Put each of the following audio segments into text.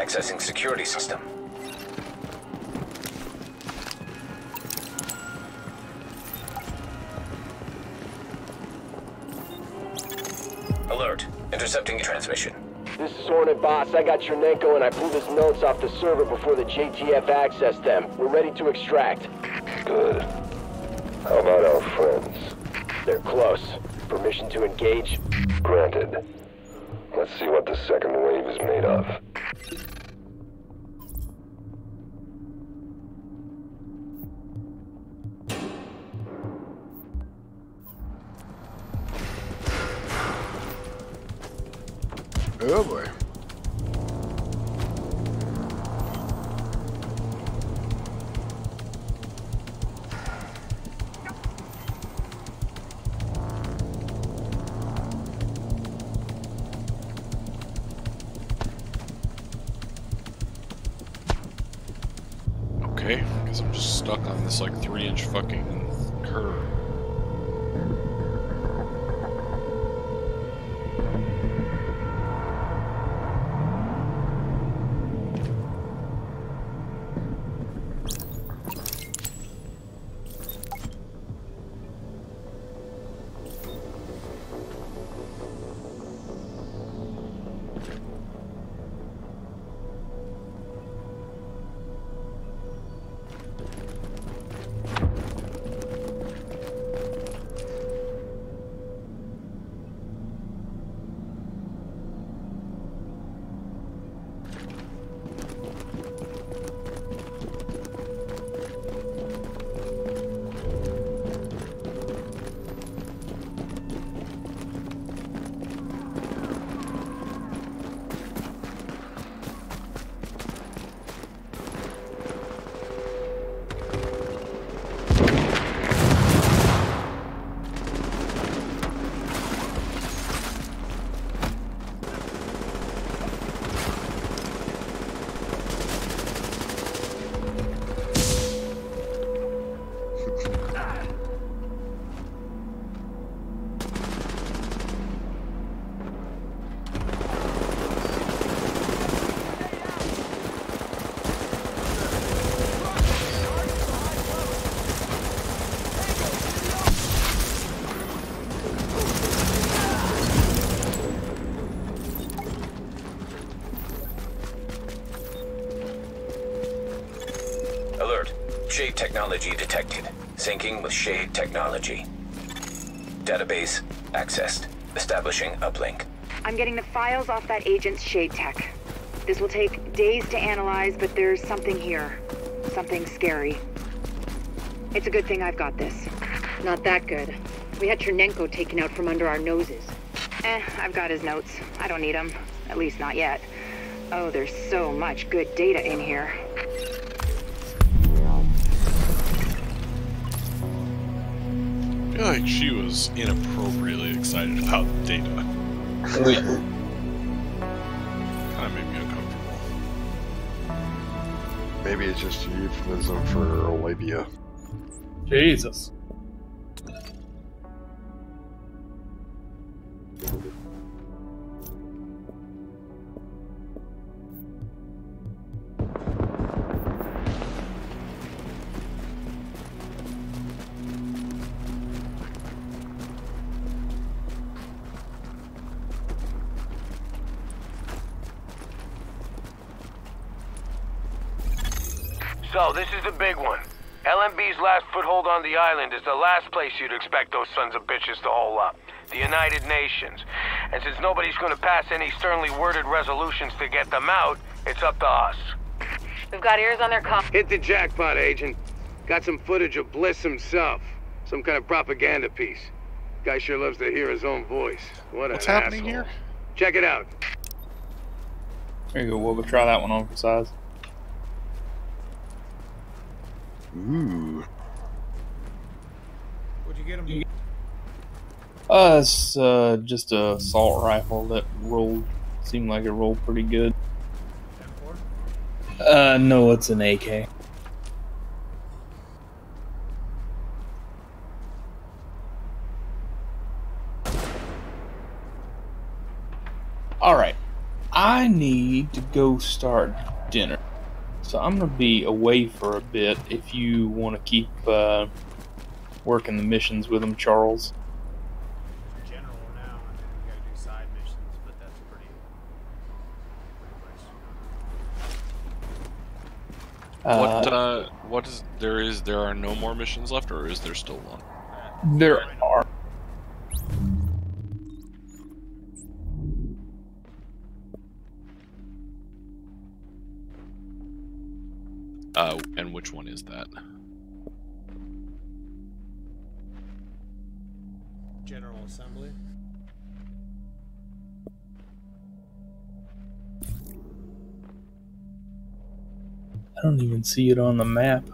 Accessing security system. Alert. Intercepting transmission. This is Roenyn, boss. I got Chernenko and I pulled his notes off the server before the JTF accessed them. We're ready to extract. Good. How about our friends? They're close. Permission to engage? Granted. Let's see what the second wave is made of. Oh boy. Okay, because I'm just stuck on this like 3-inch fucking curve. Shade technology detected. Syncing with Shade technology. Database accessed. Establishing uplink. I'm getting the files off that agent's Shade tech. This will take days to analyze, but there's something here. Something scary. It's a good thing I've got this. Not that good. We had Chernenko taken out from under our noses. I've got his notes. I don't need them. At least not yet. Oh, there's so much good data in here. I feel like she was inappropriately excited about data. Kind of made me uncomfortable. Maybe it's just a euphemism for labia. Jesus. So, this is the big one. LMB's last foothold on the island is the last place you'd expect those sons of bitches to hole up. The United Nations. And since nobody's gonna pass any sternly worded resolutions to get them out, it's up to us. We've got ears on their Hit the jackpot, Agent. Got some footage of Bliss himself. Some kind of propaganda piece. Guy sure loves to hear his own voice. What What's an happening asshole. here? Check it out. There you go, we'll try that one on for size. Ooh. What'd you get him? It's just a assault rifle that rolled, seemed like it rolled pretty good. No, it's an AK. Alright. I need to go start dinner. So I'm going to be away for a bit if you want to keep working the missions with them, Charles. General now, and then we gotta do side missions, but that's pretty much. What is there are no more missions left, or is there still one? There are. And which one is that? General Assembly. I don't even see it on the map.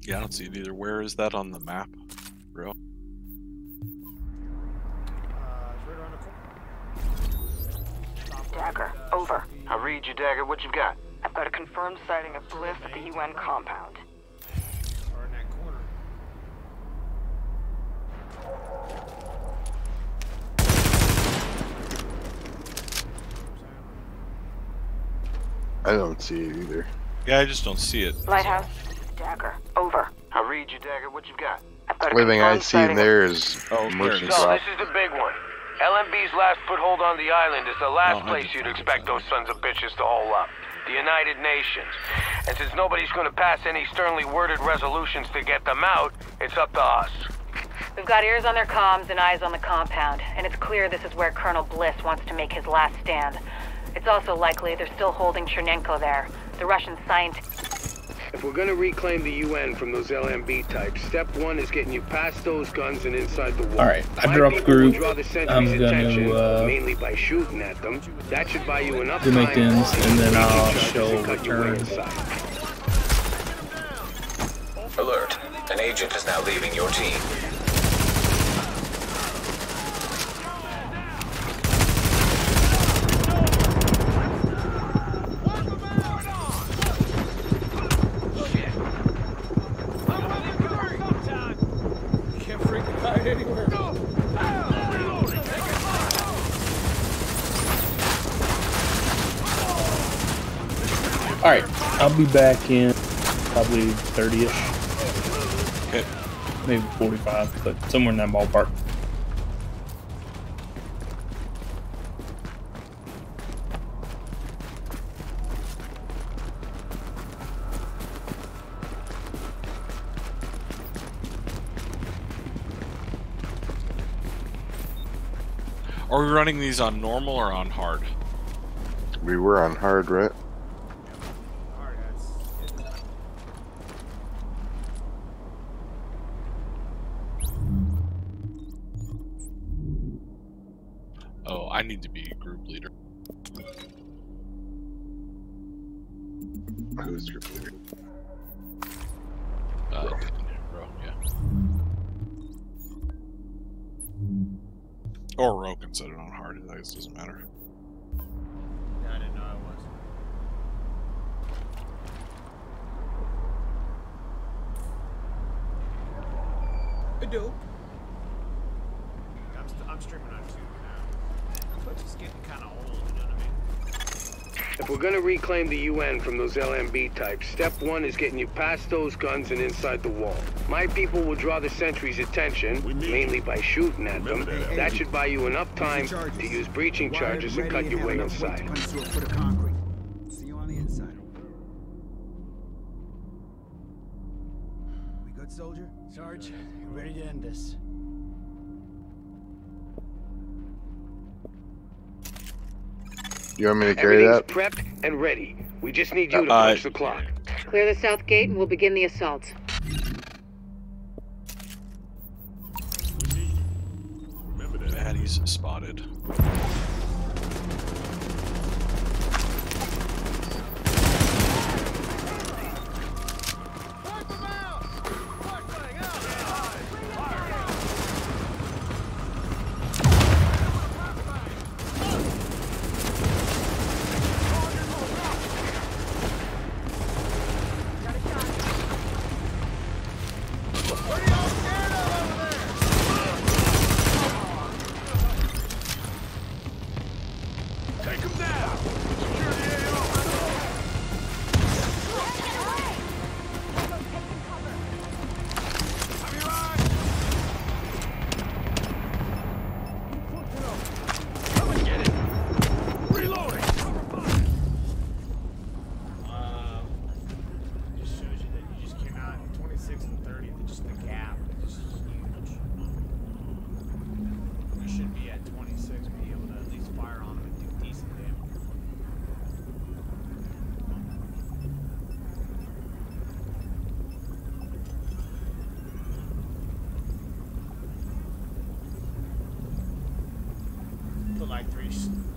Yeah, I don't see it either. Where is that on the map, bro? It's right around the corner. Dagger, over. I read you, Dagger. What you've got? I've got a confirmed sighting of Bliss at the UN compound. Or in that corner. I don't see it either. Yeah, I just don't see it. Lighthouse, Dagger, over. I read you, Dagger. What you've got? I've got a Only thing I confirmed see in sighting of- there is Oh, there it merchant is. So, drop. this is the big one. LMB's last foothold on the island is the last Oh, I place just you'd found expect it. those sons of bitches to hole up. The United Nations. And since nobody's going to pass any sternly worded resolutions to get them out, it's up to us. We've got ears on their comms and eyes on the compound, and it's clear this is where Colonel Bliss wants to make his last stand. It's also likely they're still holding Chernenko there. The Russian scientist. If we're gonna reclaim the UN from those LMB types, step one is getting you past those guns and inside the wall. Alright, I My dropped people will group. draw the sentry's I'm gonna, attention, mainly by shooting at them. That should buy you enough do time maintenance, to and then use I'll your charges show and cut your way return. inside. Alert. An agent is now leaving your team. Can't freaking hide anywhere. Alright, I'll be back in probably 30-ish. Okay. Maybe 45, but somewhere in that ballpark. Are we running these on normal or on hard? We were on hard, right? Alright, that's Oh, I need to be group leader. Who's group leader? Bro, yeah. Or Ro can set it on hard. I guess it doesn't matter. I didn't know I was. I do. I'm streaming on YouTube now. But it's getting kind of old, you know what I mean? If we're gonna reclaim the UN from those LMB types, step one is getting you past those guns and inside the wall. My people will draw the sentry's attention, mainly by shooting at them. That should buy you enough time to use breaching charges and cut your way inside. See you on the inside. We good, soldier? Sarge, you ready to end this? You want me to carry Everything's that? prepped and ready. We just need you to punch the clock. Clear the south gate and we'll begin the assault. Baddies spotted.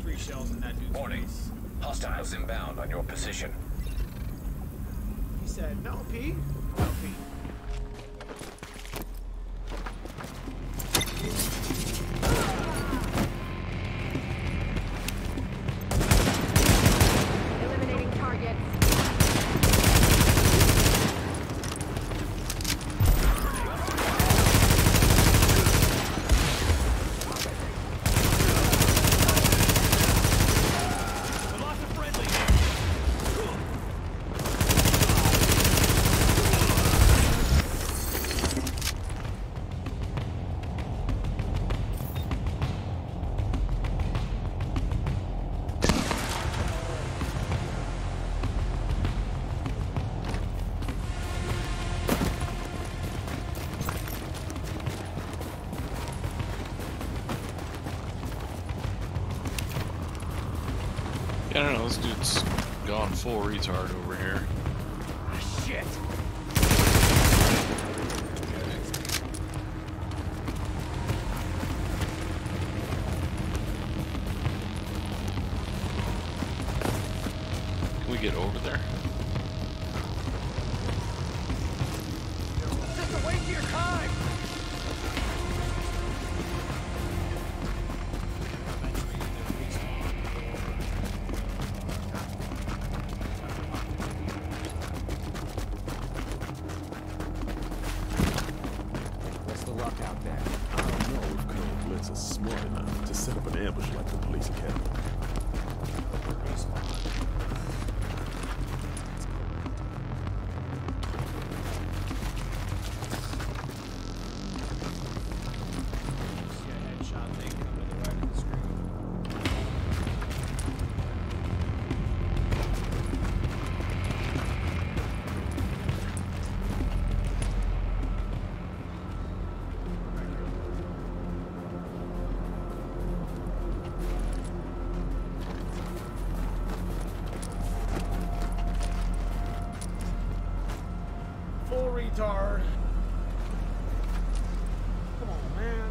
three shells in that dude's Warning. face. Hostiles inbound on your position. He said, no, P. No, P. Eliminating targets. Yeah, I don't know, this dude's gone full retard over here. Shit. Can we get over there? Just a waste of your time. What's the luck out there? I don't know if Colonel Blitz is smart enough to set up an ambush like the police academy. Headshot thing coming to the right of the screen. Full retard. Come on, man.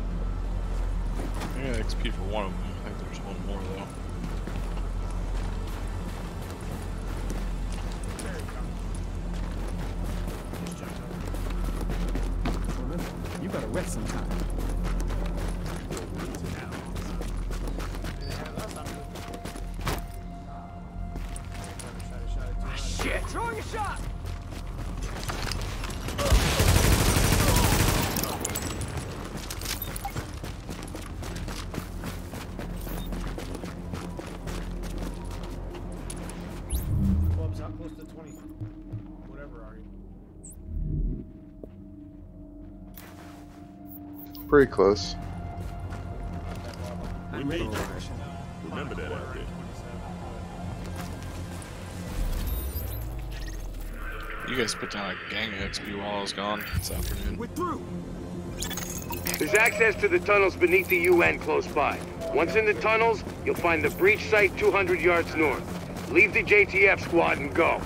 I got XP for one of them. I think there's one more though. There you go. Just jumped over. Remember, you gotta rest sometime. Shit! Throwing a shot! Club's out close to 20. Whatever are you? Pretty close. We made that. Remember that out there. You guys put down a gang of XB while I was gone this afternoon. We're through. There's access to the tunnels beneath the UN close by. Once in the tunnels, you'll find the breach site 200 yards north. Leave the JTF squad and go.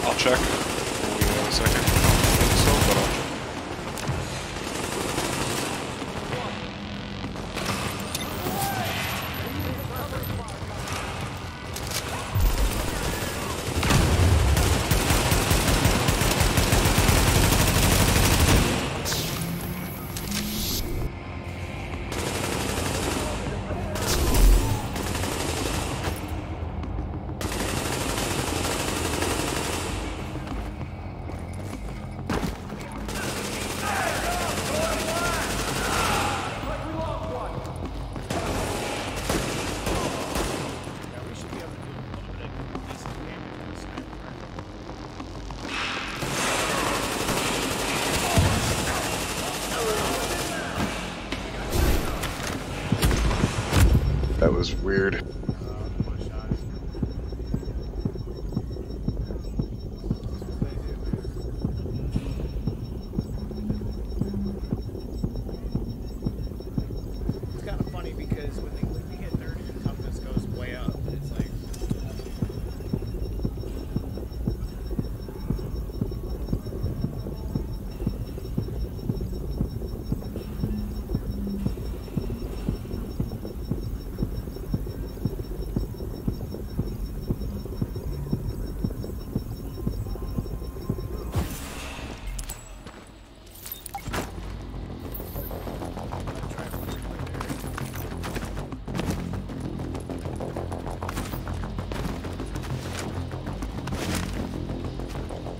I'll check. Hold on a second. I don't think so, but I'll check. was weird. It's kind of funny because when they hit 30, the toughness goes way up. It's like...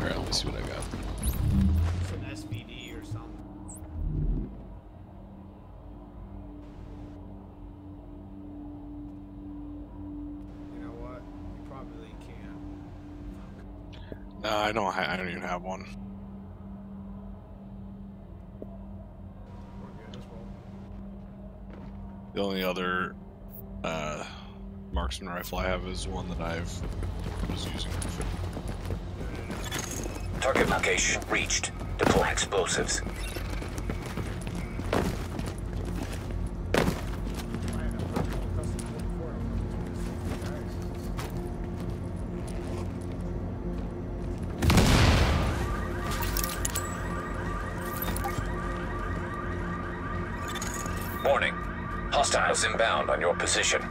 Alright, let me see what I got. It's an SVD or something. You know what? You probably can. No, I don't even have one. We're good as well. The only other marksman rifle I have is one that I was using. Target location reached. Deploy explosives. Warning. Hostiles inbound on your position.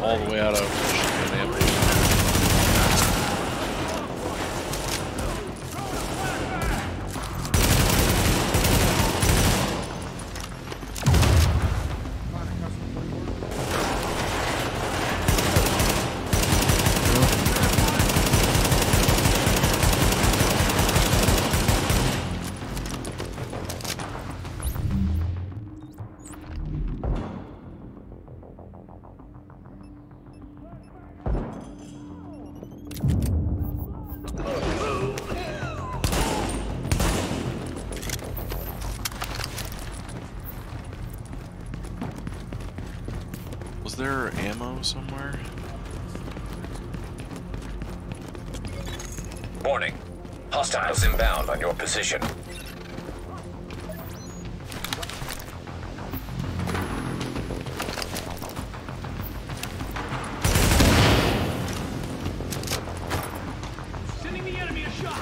All the way out of Michigan. Was there ammo somewhere? Warning. Hostiles inbound on your position. Sending the enemy a shot!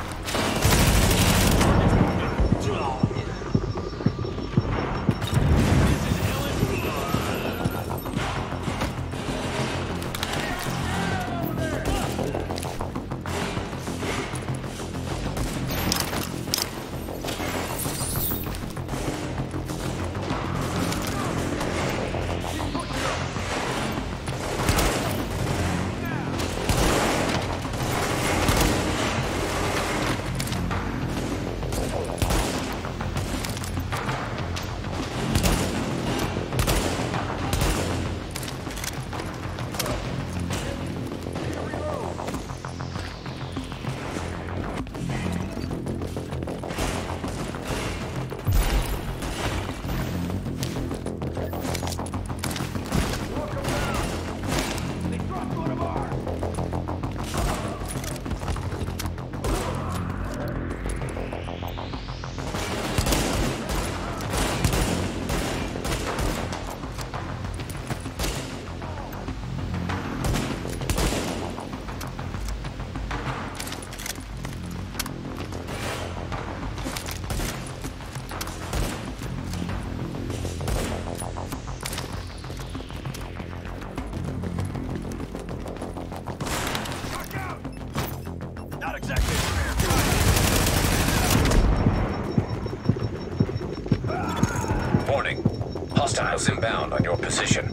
Hostiles inbound on your position.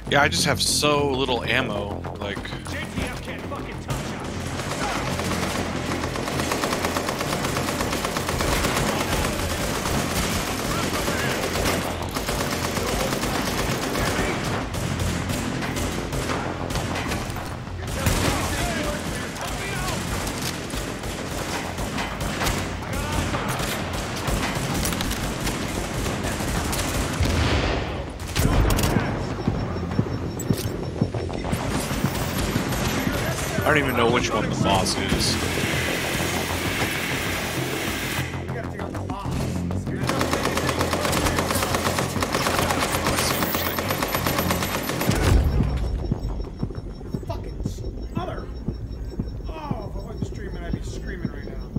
Yeah, I just have so little ammo, like... I don't even know which one the boss is. Fucking mother! Oh, if I wasn't streaming, I'd be screaming right now.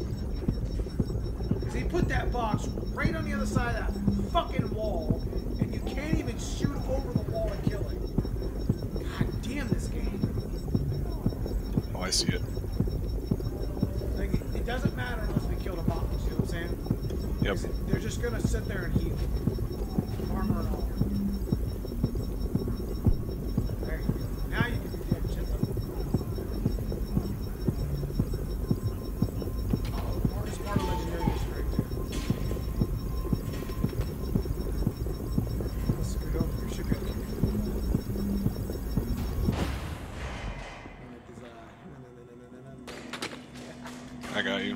Because he put that box right on the other side of that fucking wall, and you can't even shoot over the wall and kill it. God damn this game. Oh, I see it. Like, it doesn't matter unless we kill the boss, you know what I'm saying? Yep. They're just gonna sit there and heal. Armor and all. There you go. Now you can do damn shit like hardest part of legendary is right there. Let's scoot over. You should be able to. I got you.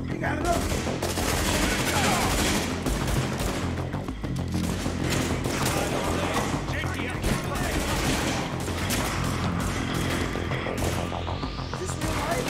You got it up. Is this real life?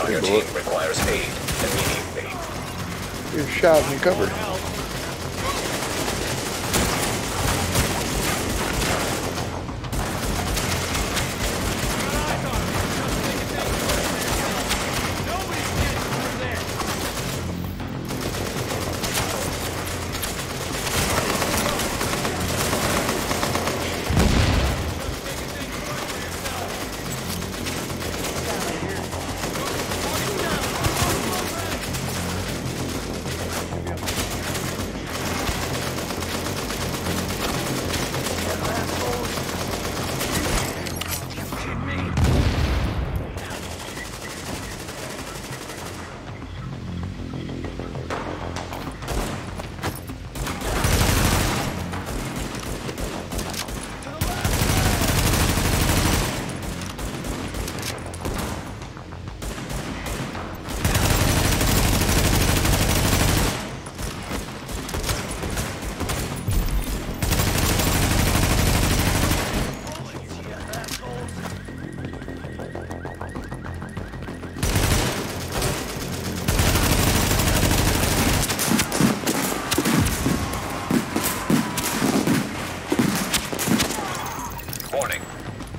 on your team requires aid immediately. You're shot and covered.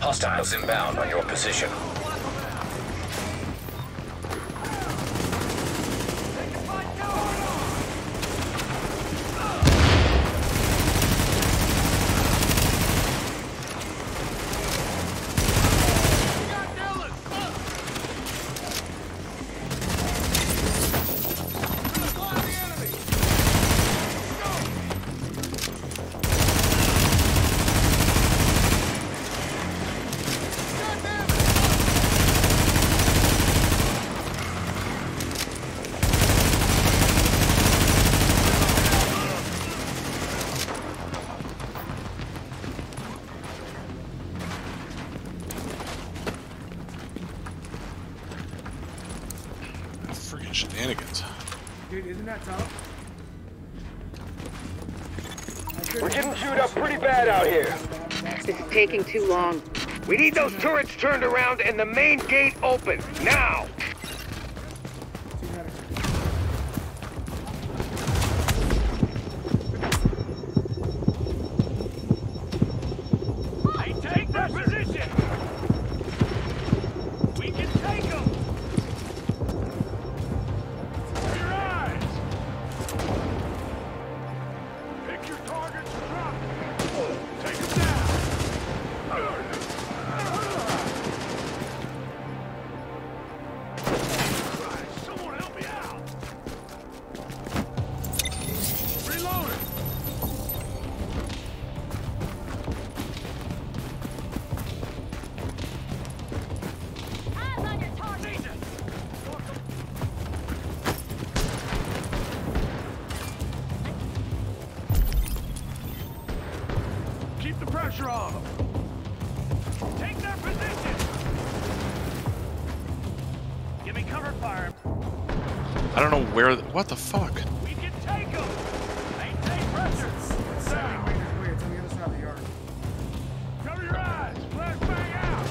Hostiles inbound on your position. Shenanigans. Dude, isn't that tough? We're getting chewed up pretty bad out here. This is taking too long. We need those turrets turned around and the main gate open, now! Take their position! We can take them! Your eyes! Pick your targets and drop them. Take them down! Someone help me out! Reloading! Keep the pressure on them. Take their position. Give me cover fire. I don't know where. What the fuck? We can take them. Maintain pressure. It's 70 meters away. It's on the other side of the yard. Cover your eyes. Flashbang out.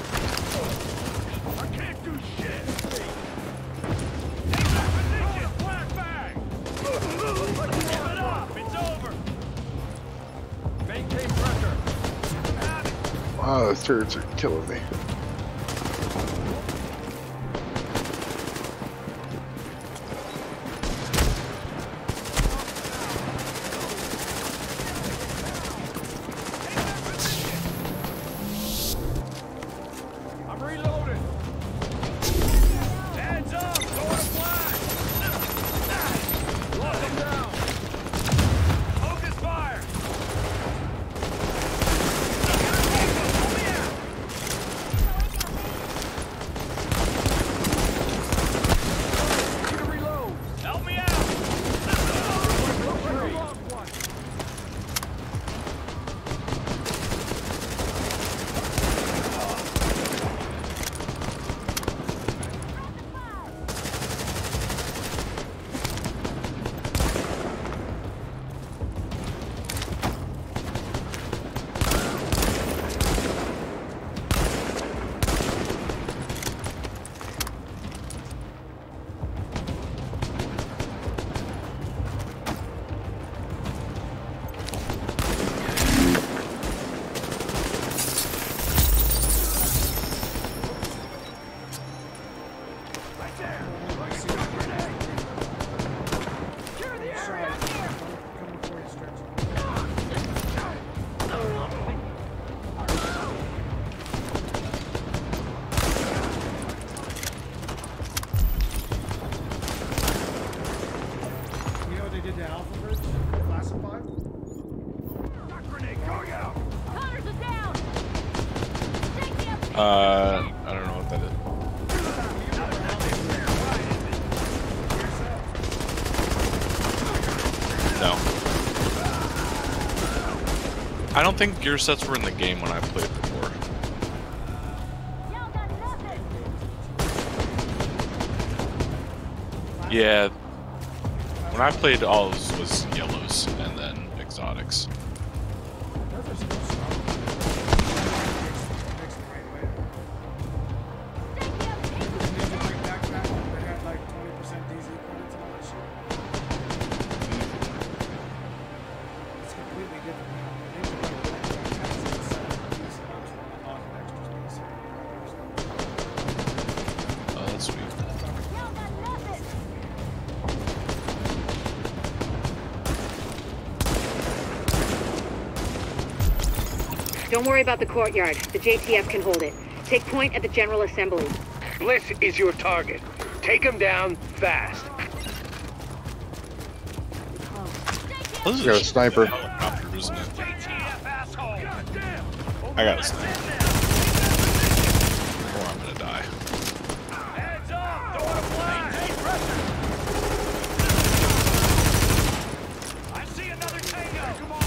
I can't do shit. Take their position. Flashbang. Give it up. It's over. Maintain pressure. Wow, those turrets are killing me. I'm reloading. Hands up. Going to flash. Lock them down. Focus fire. I don't know what that is. No. I don't think gear sets were in the game when I played before. Yeah. When I played, all was yellows and then exotics. Don't worry about the courtyard. The JTF can hold it. Take point at the General Assembly. Bliss is your target. Take him down fast. This is got a sniper. Helicopter, isn't it? I got a sniper. Or I'm gonna die. Heads up! Don't want to fly! Take pressure! I see another tango! Come on!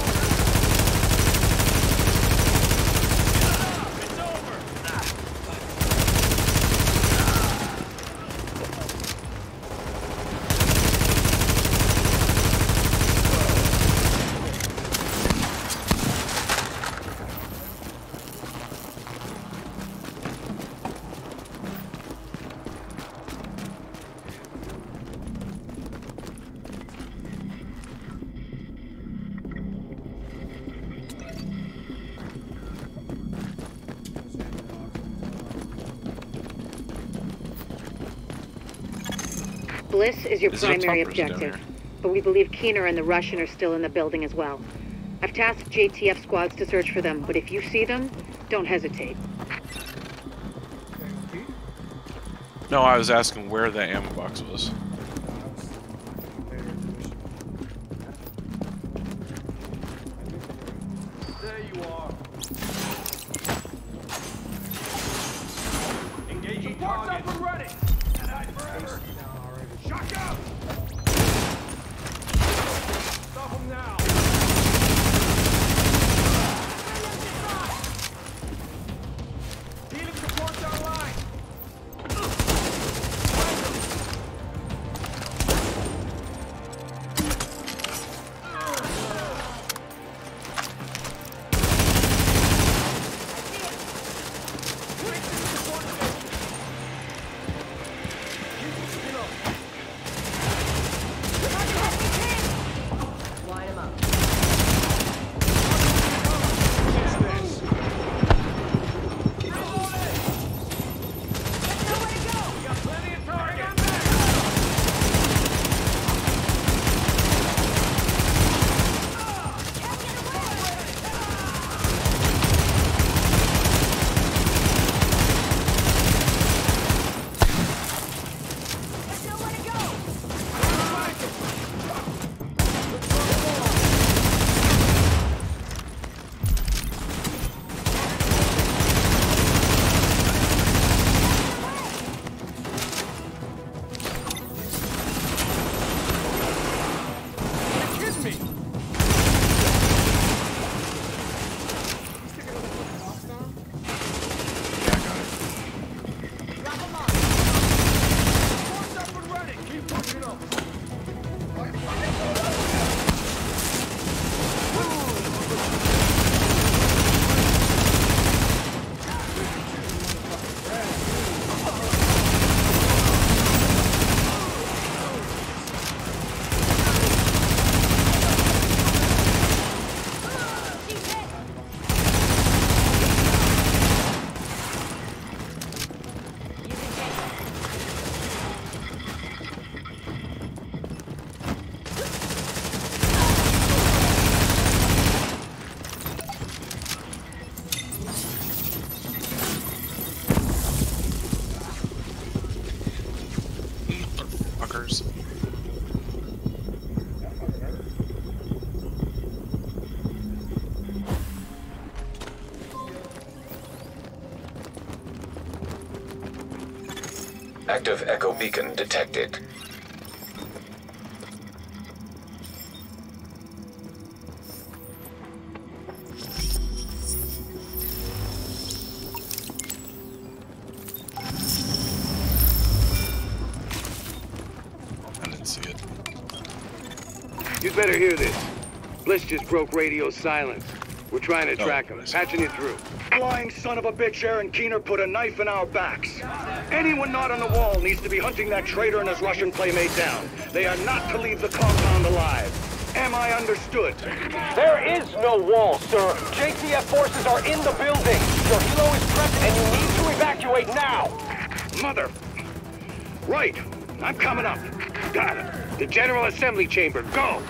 It's over! Bliss is your primary objective, but we believe Keener and the Russian are still in the building as well. I've tasked JTF squads to search for them, but if you see them, don't hesitate. No, I was asking where the ammo box was. There you are. Engaging target. Up and ready. Forever. Shock out. Stop him now. Healing supports our line. Line him up. Active echo beacon detected. I didn't see it. You'd better hear this. Bliss just broke radio silence. We're trying to track him. Patching you through. Flying son of a bitch, Aaron Keener put a knife in our backs. Anyone not on the wall needs to be hunting that traitor and his Russian playmate down. They are not to leave the compound alive. Am I understood? There is no wall, sir. JTF forces are in the building. Your helo is prepped and you need to evacuate now. Mother. Right. I'm coming up. Got it. The General Assembly Chamber. Go!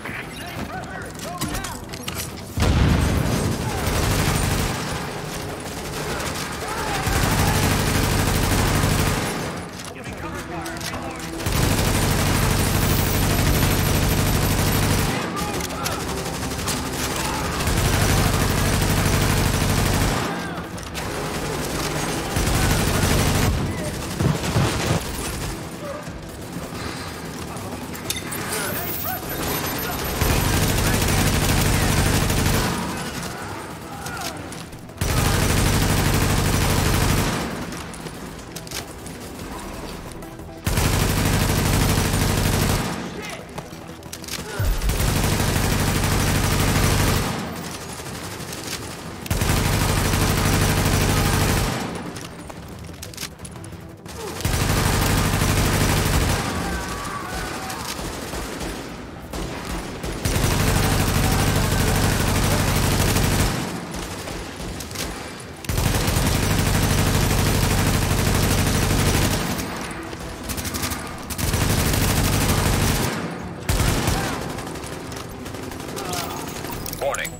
Warning.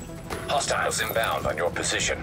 Hostiles inbound on your position.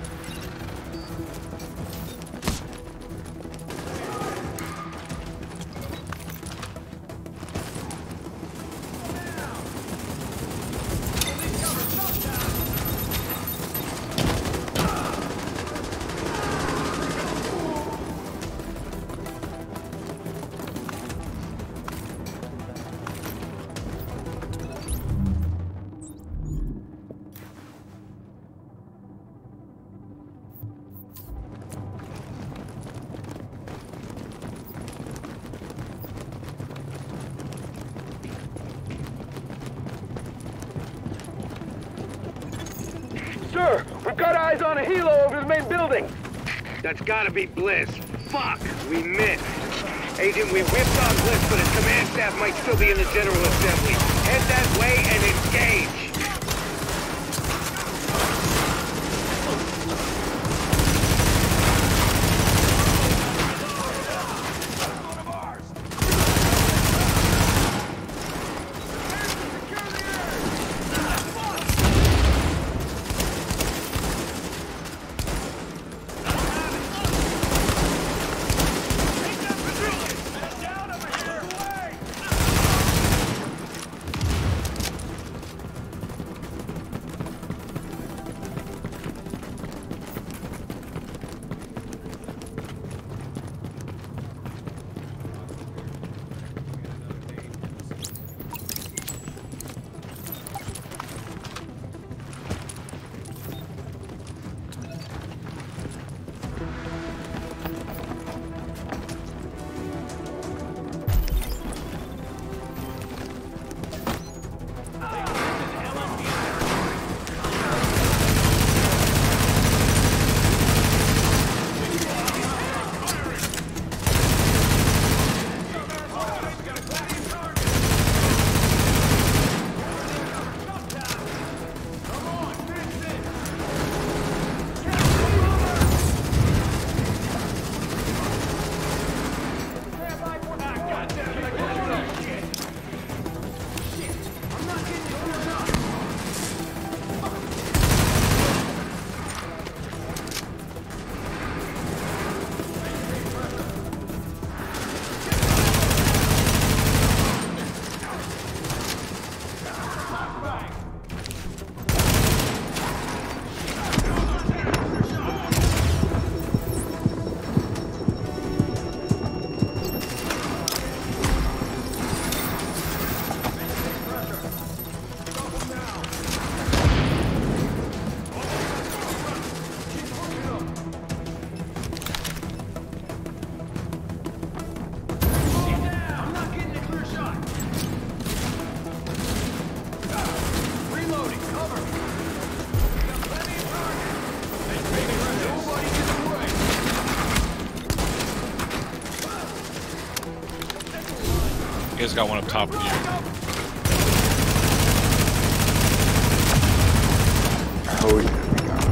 Sir, we've got eyes on a helo over the main building. That's gotta be Bliss. Fuck, we missed. Agent, we whipped on Bliss, but his command staff might still be in the General Assembly. Head that way and engage. guys got one up top of you. Oh yeah, we got it.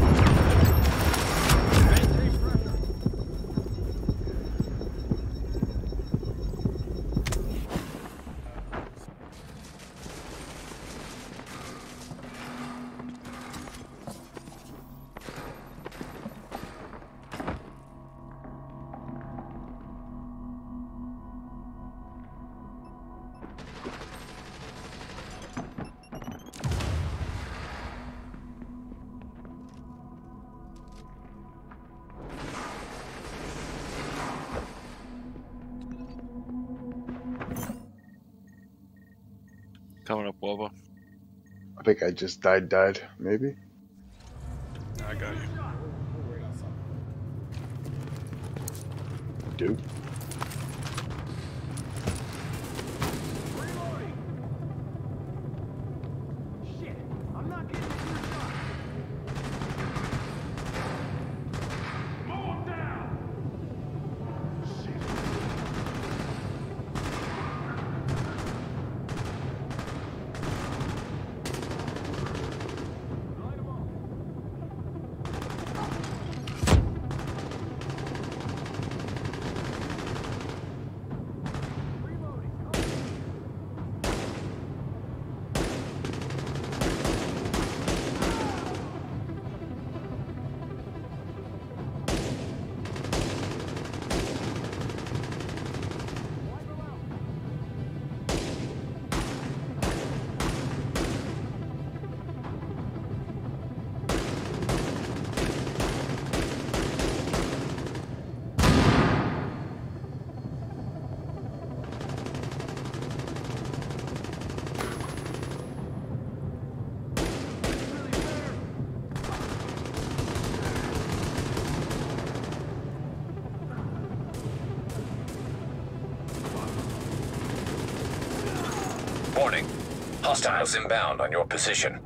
Coming up, Wova. I think I just died, maybe? I got you. Dude. Shit, I'm not getting your shot. Mow him down. Shit. Warning. Hostiles inbound on your position.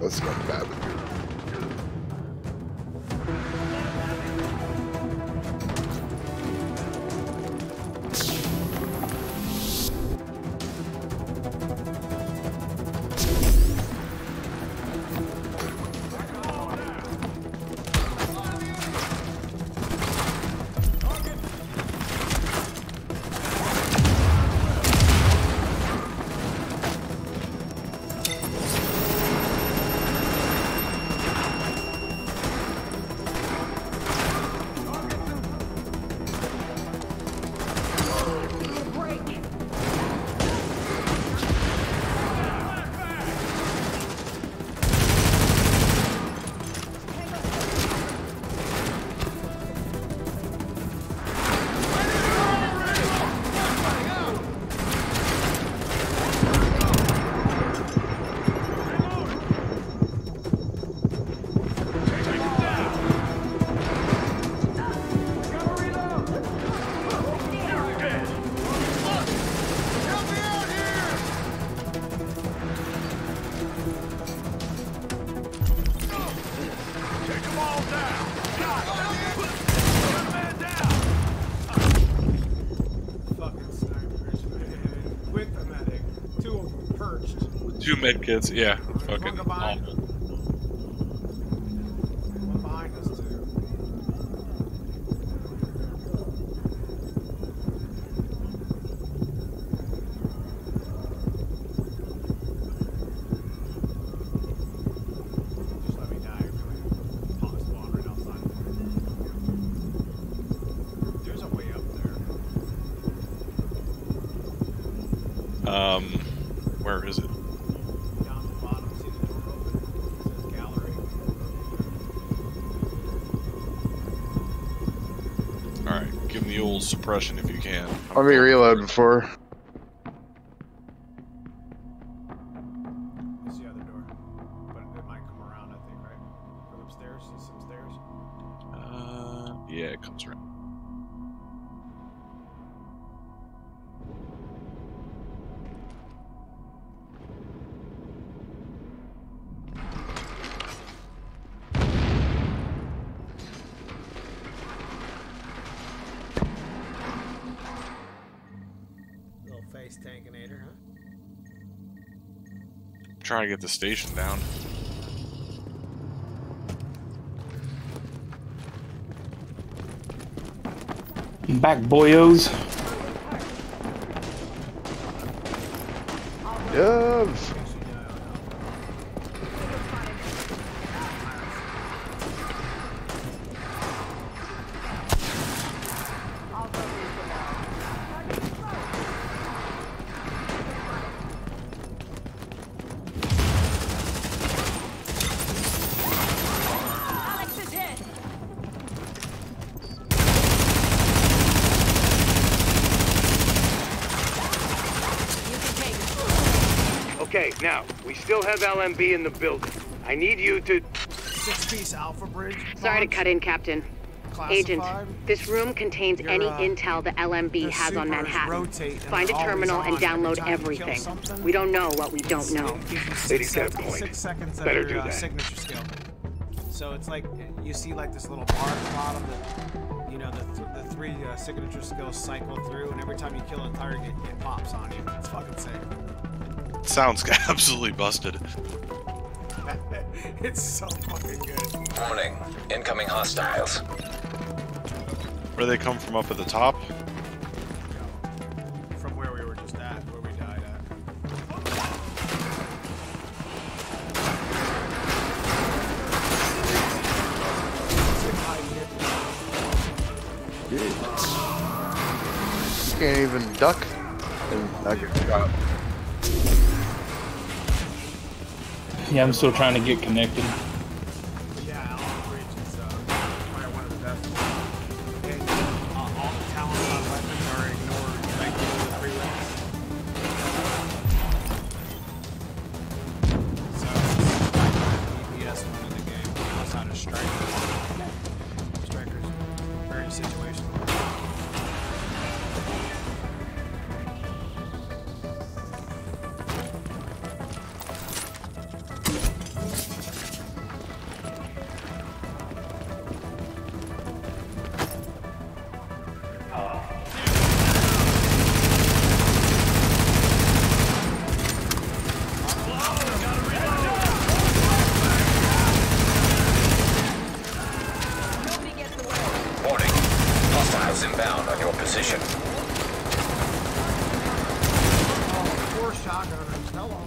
That's not bad. Two medkits, yeah. Fucking awful. One behind us, too. Just let me die. Pop spawn right outside. There's a way up there. Where is it? Give him the old suppression if you can. Let me reload before. It's the other door. But it might come around, I think, right? Go upstairs, see some stairs. Yeah, it comes around. Face tankinator, huh? Trying to get the station down. I'm back, boyos. Yes. Okay, now, we still have LMB in the building. I need you to... 6-piece Alpha Bridge. Sorry to cut in, Captain. Agent, this room contains any intel the LMB has on Manhattan. Find a terminal and download everything. We don't know what we don't know. 6 seconds Better of do your that. signature skill. So it's like, you see like this little bar at the bottom that, you know, the 3 signature skills cycle through, and every time you kill a target, it pops on you. It's fucking sick. Sounds absolutely busted. It's so fucking good. Warning. Incoming hostiles. Where they come from up at the top? From where we were just at, where we died You can't even duck and not get shot. Yeah, I'm still trying to get connected. Yeah, Alpha Bridge is probably one of the best. And all the talents on weapons are ignored like the freeways. So it's the EPS one in the game. Knows how to strike. Striker's very situational. Warning. Hostiles inbound on your position. Poor shotgunners. Hello.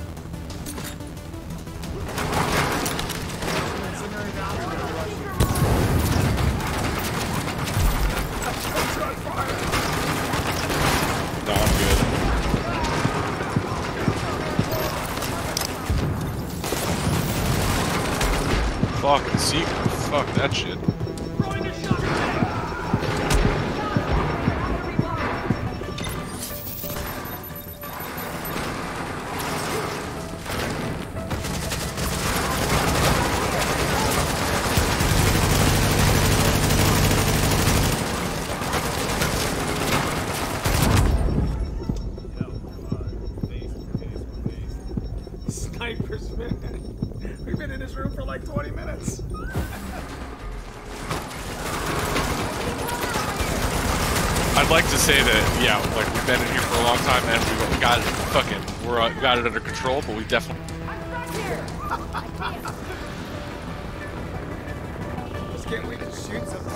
No, I'm good. Fucking secret. Fuck that shit. Snipers, man. We've been in this room for like 20 minutes. I'd like to say that, yeah, like we've been in here for a long time and we got it got it under control, but we definitely. Just can't wait to shoot something.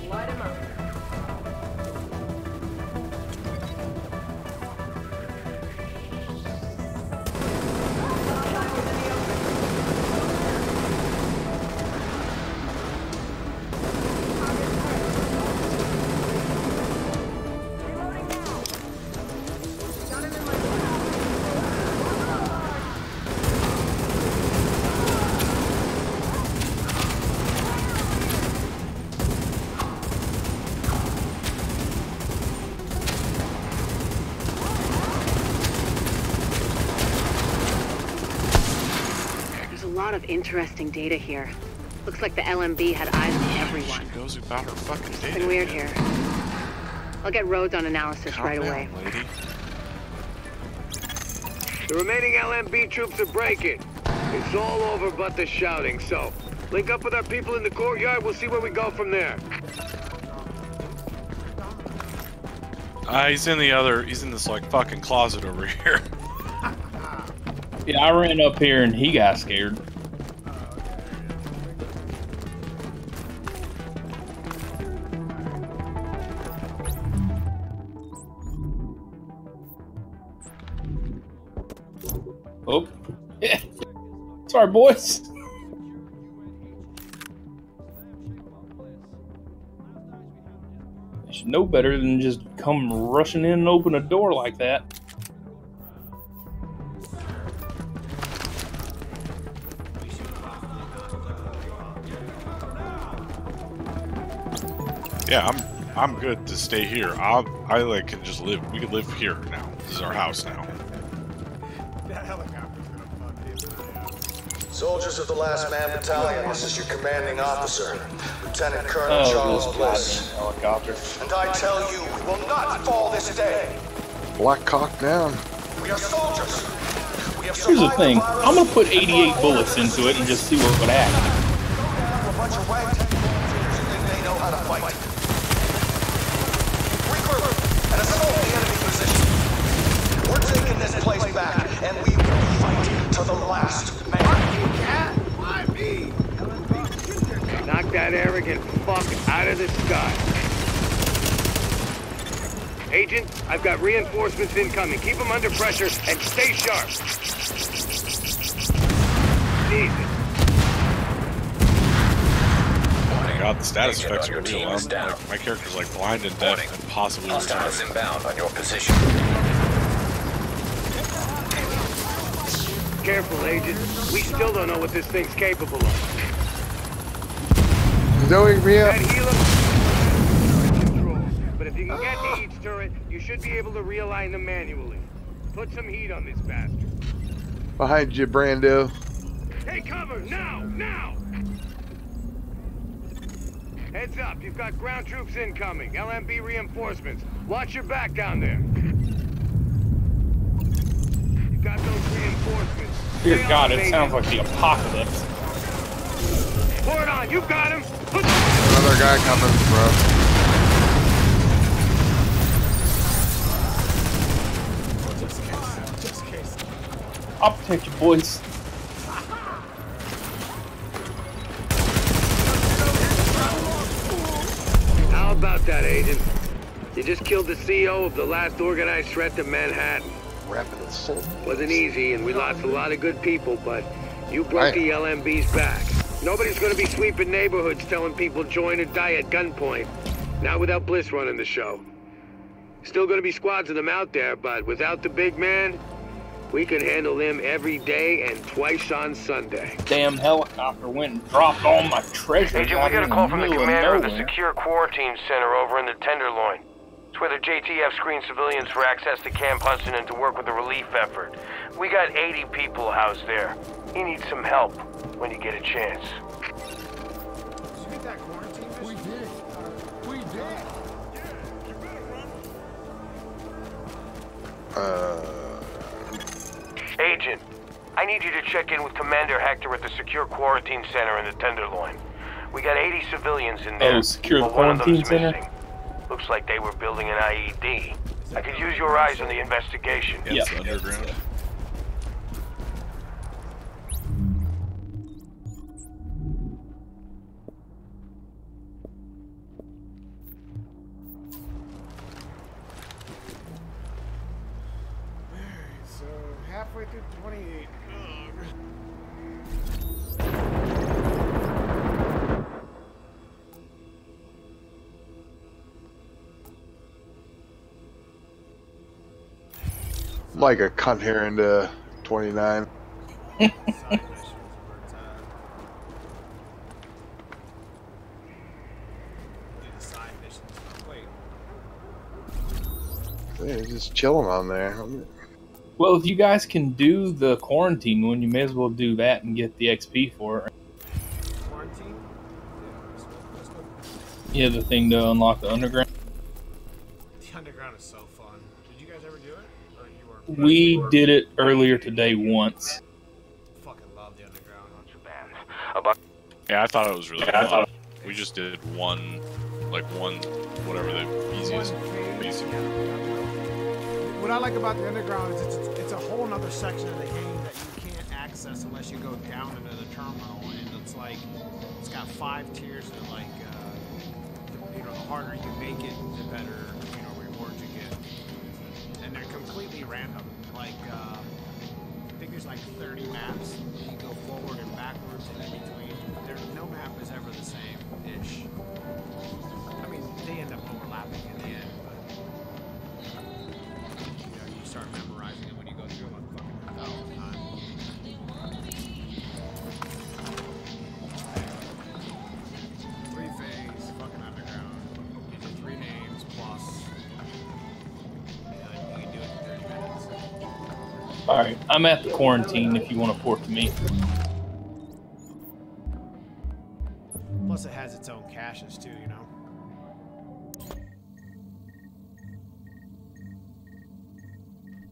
Light him up. A lot of interesting data here. Looks like the LMB had eyes on everyone. She knows about her fucking data. It's been weird here. I'll get Rhodes on analysis Calm right down, away. lady. The remaining LMB troops are breaking. It's all over but the shouting, so link up with our people in the courtyard. We'll see where we go from there. He's in the other. He's in this like fucking closet over here. Yeah, I ran up here and he got scared. Oh, yeah. Sorry, boys. You should know better than just come rushing in and open a door like that. Yeah, I'm good to stay here. I like can just live. We can live here now. This is our house now. That helicopter's gonna fuck him. Soldiers of the Last Man Battalion, this is your commanding officer, Lieutenant Colonel Charles Bliss. Helicopter. And I tell you, we will not fall this day. Black cock down. We are soldiers. We have Here's the thing. I'm gonna put 88 bullets into it and just see what would happen. a bunch of ragtag soldiers who think they know how to fight. Regroup and assault the enemy position. We're taking this place back, and we will fight to the last man. Why me? Knock that arrogant fuck out of the sky. Agent, I've got reinforcements incoming. Keep them under pressure and stay sharp. Jesus. God, the status effects are real. Like, my character's like blind and deaf and possibly Hostiles retarded. inbound on your position. Careful, Agent. We still don't know what this thing's capable of. Doing me up. That helo control. But if you can get to each turret, you should be able to realign them manually. Put some heat on this bastard. Behind you, Brando. Take cover! Now! Now! Heads up, you've got ground troops incoming. LMB reinforcements. Watch your back down there. You've got those reinforcements. Dear Stay God, on, it baby. sounds like the apocalypse. Pour it on, you got him! Another guy coming, bro. Just in case. I'll protect you, boys. How about that, Agent? You just killed the CEO of the last organized threat to Manhattan. Rapid assault. Wasn't easy, and we lost a lot of good people, but you broke the LMB's back. Nobody's gonna be sweeping neighborhoods telling people join or die at gunpoint. Not without Bliss running the show. Still gonna be squads of them out there, but without the big man, we can handle them every day and twice on Sunday. Damn helicopter went and dropped all my treasure. Agent, we got a call from the commander of the Secure Quarantine Center over in the Tenderloin. It's where the JTF screened civilians for access to Camp Hudson and to work with the relief effort. We got 80 people housed there. You need some help when you get a chance. Did you get that quarantine mission? We did. Yeah, you better run. Agent, I need you to check in with Commander Hector at the Secure Quarantine Center in the Tenderloin. We got 80 civilians in there. Oh, Secure but one of Quarantine them's Center? missing. Looks like they were building an IED. I could use your eyes on the investigation. Yeah, it's underground. So, halfway through 28. Like a cunt here into 29. Yeah, just chilling on there. Well, if you guys can do the quarantine one, you may as well do that and get the XP for it. Quarantine? Yeah, the thing to unlock the underground. The underground is so fun. Did you guys ever do it? Or you were? We did it earlier today once. Fucking love the underground. Yeah, I thought it was really fun. We just did one like one, whatever the easiest, basic. What I like about the underground is it's a whole other section of the game that you can't access unless you go down into the terminal, and it's like it's got 5 tiers of like you know, the harder you make it, the better, you know, rewards you get, and they're completely random. Like I think there's like 30 maps. You go forward and backwards and in between. There's no map is ever the same ish. I mean, they end up overlapping in the end, but you know, you start memorizing it when you go through them a fucking 1,000 times. Three-phase, fucking underground. Gives you 3 names plus. You can do it in 30 minutes. Alright, I'm at the quarantine if you want to port to me. Plus it has its own caches too, you know.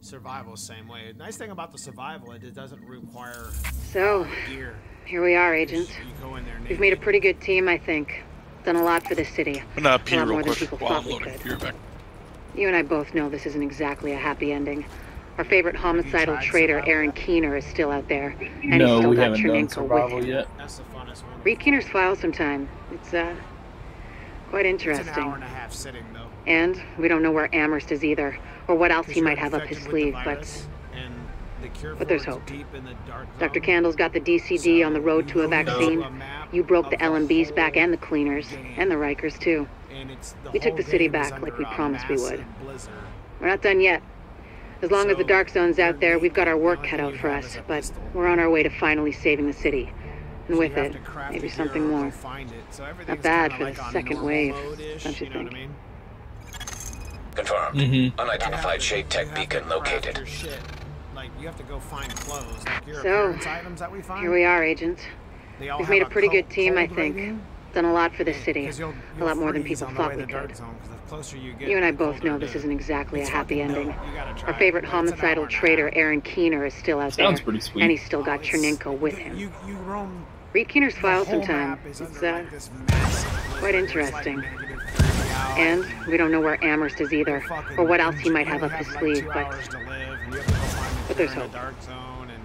Survival same way. Nice thing about the survival, it doesn't require So, gear. here we are, Agent. You go in there We've made a pretty good team, I think. Done a lot for the city. I'm gonna pee a lot real more than quick people while thought I'm we loading. could. Be right back. You and I both know this isn't exactly a happy ending. Our favorite homicidal traitor, Aaron Keener, is still out there, and he's still we got haven't done Chernenko with survival him. yet. That's the funnest one. Read Keener's file sometime. It's quite It's an interesting. hour and a half sitting though. And we don't know where Amherst is either, or what else he might have up his Infected with the sleeve, but virus, and the cure for there's it's hope. deep in the dark Dr. zone. Candle's got the DCD on the road to a vaccine. You broke the LMBs back and the cleaners, and the Rikers too. And it's We took whole the city game is back like under we a promised we would. massive blizzard. We're not done yet. As long as the Dark Zone's out there, we've got our work cut out for us, but we're on our way to finally saving the city. And with it, maybe something more. Not bad for the second wave, don't you think? Confirmed. Unidentified shade tech beacon located. Like, you have to go find clothes. Like your So, appearance items that we find. here we are, Agent. They all We've have made a pretty good cold team, I think. rating. Done a lot for the city. 'Cause you'll A lot more than freeze people on the thought way we to the dark could. zone, 'cause the closer you get, You and I the both colder know it this is. isn't exactly a It's happy fucking ending. dope. You gotta try Our it. favorite It's an hour homicidal and a traitor, half. Aaron Keener, is still out there. Sounds pretty sweet. And he's still got It's- Chernenko with him. You roam. Read Keener's The file whole sometime. map is It's under, like, this massive quite blizzard. It's like interesting. -30 And we don't know where Amherst is either, or what else he might have up his sleeve, but there's hope.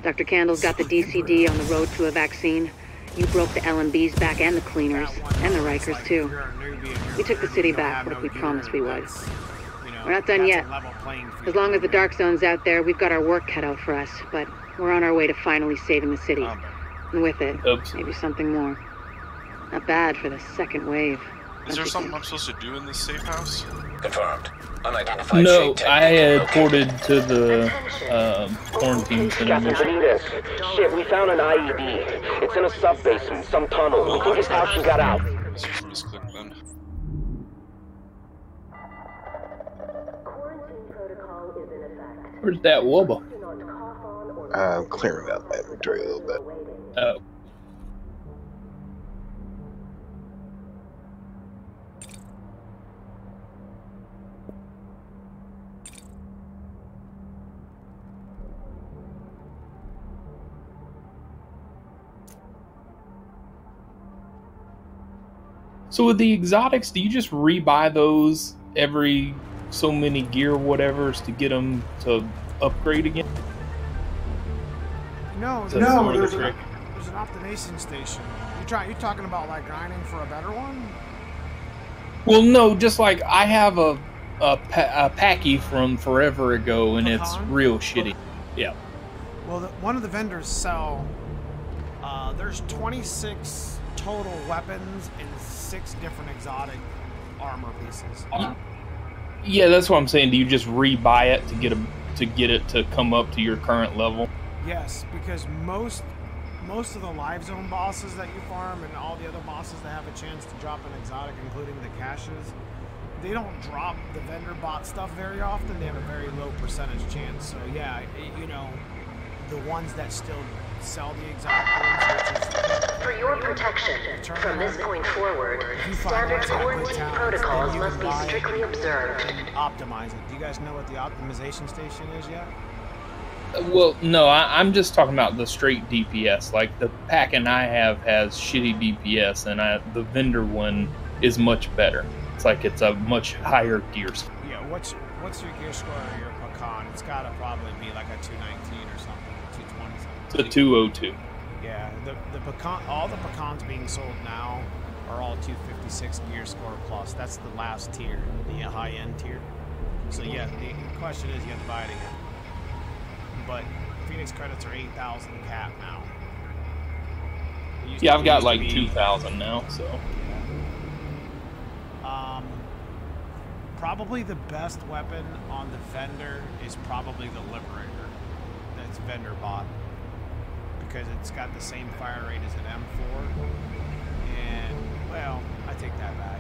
Dr. Candle's got the DCD on the road to a vaccine. You broke the LMBs back and the cleaners, and the Rikers too. We took the city back like we promised we would. We're not done yet. As long as the Dark Zone's out there, we've got our work cut out for us, but we're on our way to finally saving the city. And with it, maybe something more. Not bad for the second wave. Is there something I'm supposed to do in this safe house? Confirmed. Unidentified No, shade tech I had ported to the quarantine center Captain mission. Benitez. Shit, we found an IED. It's in a sub-basin, some tunnel. We think it's how she got out. Let's just misclick then. Where's that wubba? I'm clearing out my inventory a little bit. Oh. So with the exotics, do you just rebuy those every so many gear whatevers to get them to upgrade again? No, So that's sort of the trick. there's an optimization station. You talking about like grinding for a better one? Well, no, just like I have a packy from forever ago, and it's real shitty. Yeah. Well, one of the vendors sell. There's 26 total weapons and 6 different exotic armor pieces. Yeah, that's what I'm saying. Do you just rebuy it to get it to come up to your current level? Yes, because most of the live zone bosses that you farm and all the other bosses that have a chance to drop an exotic, including the caches, they don't drop the vendor bot stuff very often. They have a very low percentage chance. So yeah, you know, the ones that still sell the exotic ones, which is For your protection, from this point forward, standard quarantine protocols must be strictly observed. Optimize it. Do you guys know what the optimization station is yet? Well, no, I'm just talking about the straight DPS. Like the pack I have has shitty DPS, and the vendor one is much better. looks like it's a much higher gear score. Yeah, what's your gear score or your pecan? It's got to probably be like a 219 or something, 220 something. It's a 202. Yeah, the pecan, all the pecans being sold now are all 256 gear score plus. That's the last tier, the high-end tier. So yeah, the question is you have to buy it again. But Phoenix credits are 8,000 cap now. Yeah, I've got like 2,000 now, so. Probably the best weapon on the vendor is probably the Liberator. That's vendor bought. Because it's got the same fire rate as an M4. And, well, I take that back.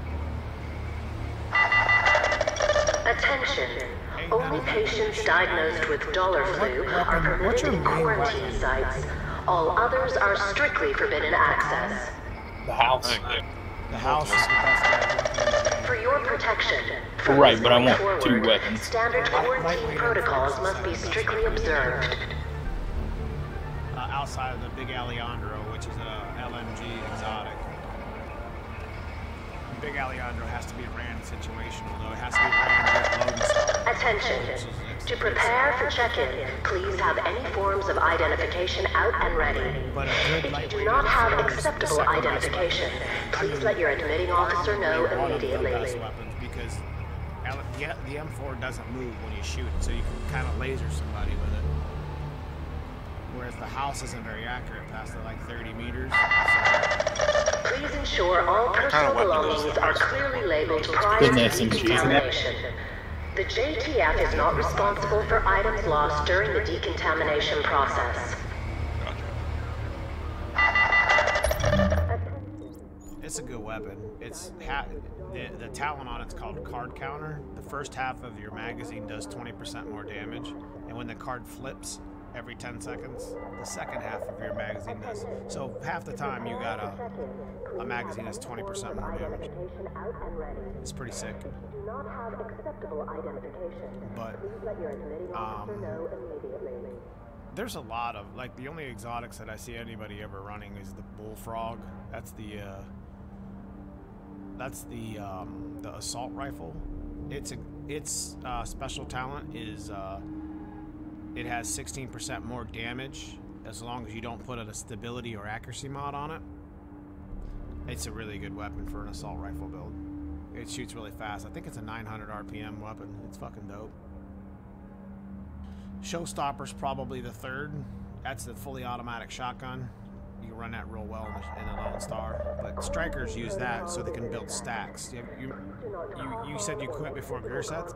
Attention. Only patients diagnosed with dollar flu are permitted in quarantine sites. All others are strictly forbidden access. The house. The house is the best weapon. For your protection. Right, but I want 2 weapons. Standard quarantine protocols must be strictly observed. Outside of the Big Alejandro, which is a LMG exotic. Big Alejandro has to be a random situation, although it has to be random with Lone Star. Attention. To prepare for check-in, please have any forms of identification out and ready. If you do not have acceptable identification, please let your admitting officer know immediately. Because the M4 doesn't move when you shoot it, so you can kind of laser somebody with it. Whereas the house isn't very accurate past like 30 meters. Please ensure all personal belongings are clearly labeled prior to decontamination. The JTF is not responsible for items lost during the decontamination process. It's a good weapon. It's the talent on it's called card counter. The first half of your magazine does 20% more damage, and when the card flips every 10 seconds, the second half of your magazine does. So half the time you got a magazine that's 20% more damage. It's pretty sick. But there's a lot of, like, the only exotics that I see anybody ever running is the bullfrog. That's the assault rifle. Its special talent is it has 16% more damage as long as you don't put a stability or accuracy mod on it. It's a really good weapon for an assault rifle build. It shoots really fast. I think it's a 900 RPM weapon. It's fucking dope. Showstopper's probably the third. That's the fully automatic shotgun. You can run that real well in a Lone Star. But strikers use that so they can build stacks. You said you quit before gear sets?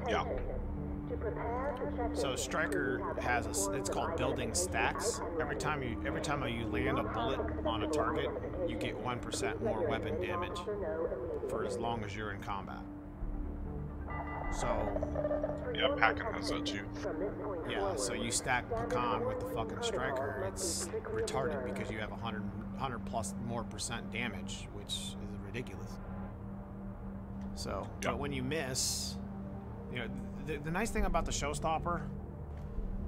Yeah. So Striker has it's called building stacks. Every time you land a bullet on a target, you get 1% more weapon damage for as long as you're in combat. So yeah, Packin has that too. Yeah, so you stack Pecan with the fucking Striker, it's retarded because you have 100 plus more % damage, which is ridiculous. So, but when you miss, you know, the nice thing about the Showstopper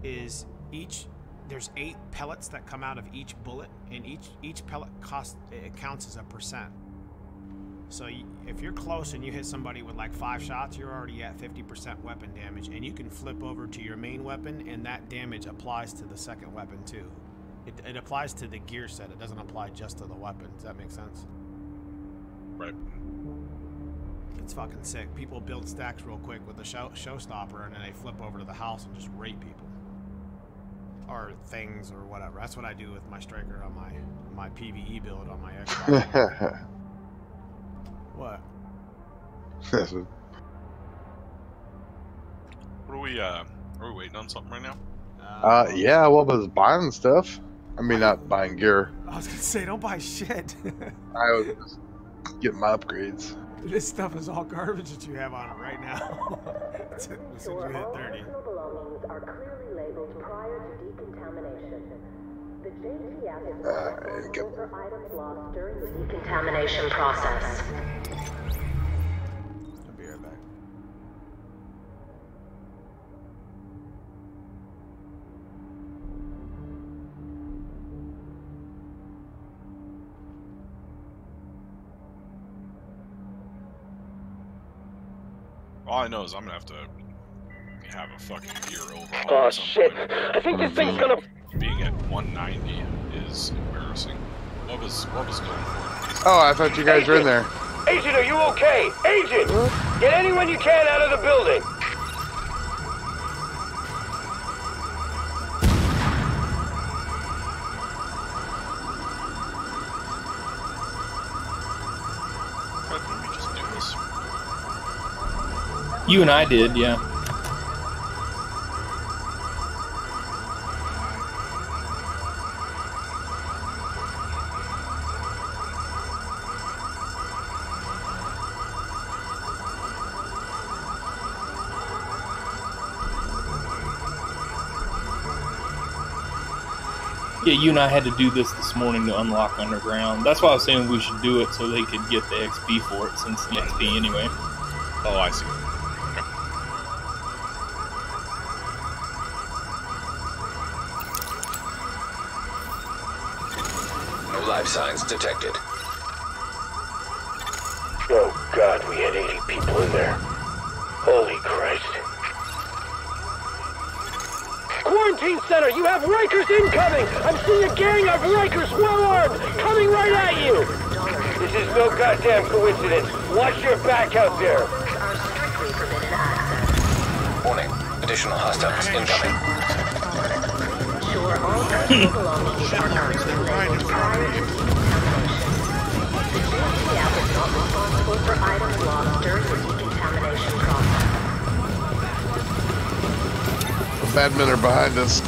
is there's 8 pellets that come out of each bullet, and each pellet counts as a %. So if you're close and you hit somebody with like 5 shots, you're already at 50% weapon damage, and you can flip over to your main weapon, and that damage applies to the second weapon too. It applies to the gear set. It doesn't apply just to the weapon. Does that make sense? Right. It's fucking sick. People build stacks real quick with the Showstopper, and then they flip over to the house and just rape people. Or things, or whatever. That's what I do with my Striker on my PvE build on my Xbox. What? What are we waiting on something right now? Yeah, well, I was buying stuff. I mean, not buying gear. I was gonna say, don't buy shit. I was just getting my upgrades. This stuff is all garbage that you have on it right now. As soon as you hit 30. Belongings are clearly labeled prior to decontamination. The JTF is responsible for items lost during the decontamination process. I'll be right back. All I know is I'm gonna have to have a fucking gear overhaul. Oh shit! I think this thing's gonna. Being at 190 is embarrassing. What was going for? Oh, I thought you guys were in there. Agent, are you okay? Agent! Get anyone you can out of the building! Didn't we just do this? You and I did, yeah. Yeah, you and I had to do this morning to unlock underground. That's why I was saying we should do it so they could get the XP for it, since the XP anyway. Oh, I see. No life signs detected. Oh God, we had 80 people in there. Holy Christ. Quarantine center, you have Rikers incoming! I'm seeing a gang of Rikers well armed, coming right at you! This is no goddamn coincidence. Watch your back out there. Warning. Additional hostiles incoming. Ensure all personal belongings are clearly labeled prior to decontamination. The JTF is not responsible for items lost during the decontamination process. Bad men are behind us.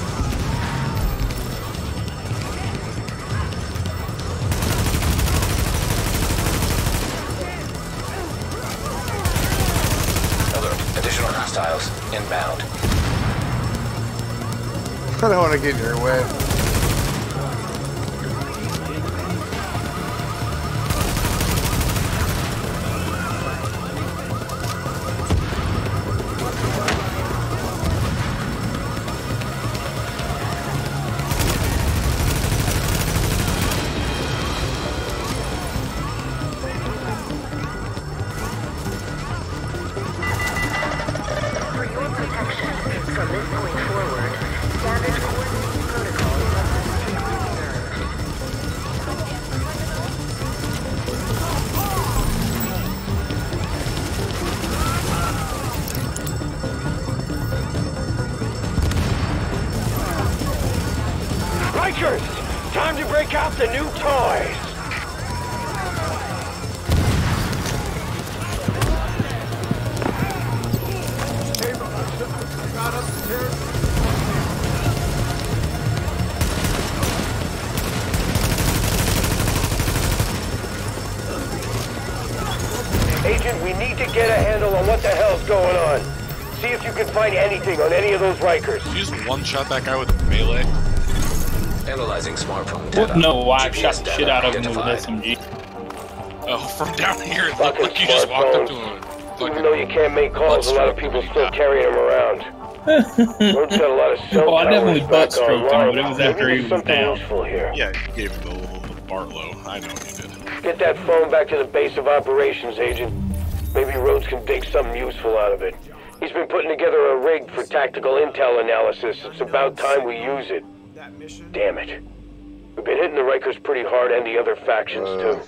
Alert. Additional hostiles inbound. I don't want to get in your way. Rikers! Time to break out the new toys! Agent, we need to get a handle on what the hell's going on. See if you can find anything on any of those Rikers. You just one-shot that guy with melee? Analyzing smartphone data. No, I GPS shot the shit out of him with identified. SMG. Oh, from down here, it looked like you just walked up to him. Even though you can't make calls, a lot of people still carry them around. Road's got a lot of cell Well, I definitely towers butt back stroked him, online. but it was after Maybe he was there's something down. useful here. Yeah, you gave him the little Barlow. I know you did. Get that phone back to the base of operations, Agent. Maybe Rhodes can dig something useful out of it. He's been putting together a rig for tactical intel analysis. It's about time we use it. Damn it. We've been hitting the Rikers pretty hard and the other factions, too.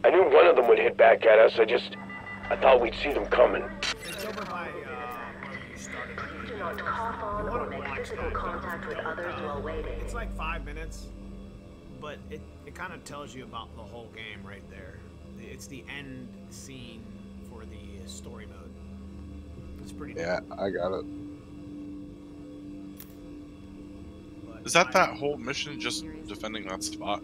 I knew one of them would hit back at us. I thought we'd see them coming. Do not cough on or make physical contact with others while waiting. It's like 5 minutes, but it kind of tells you about the whole game right there. It's the end scene for the story mode. It's pretty Yeah, I got it. Is that whole mission just defending that spot?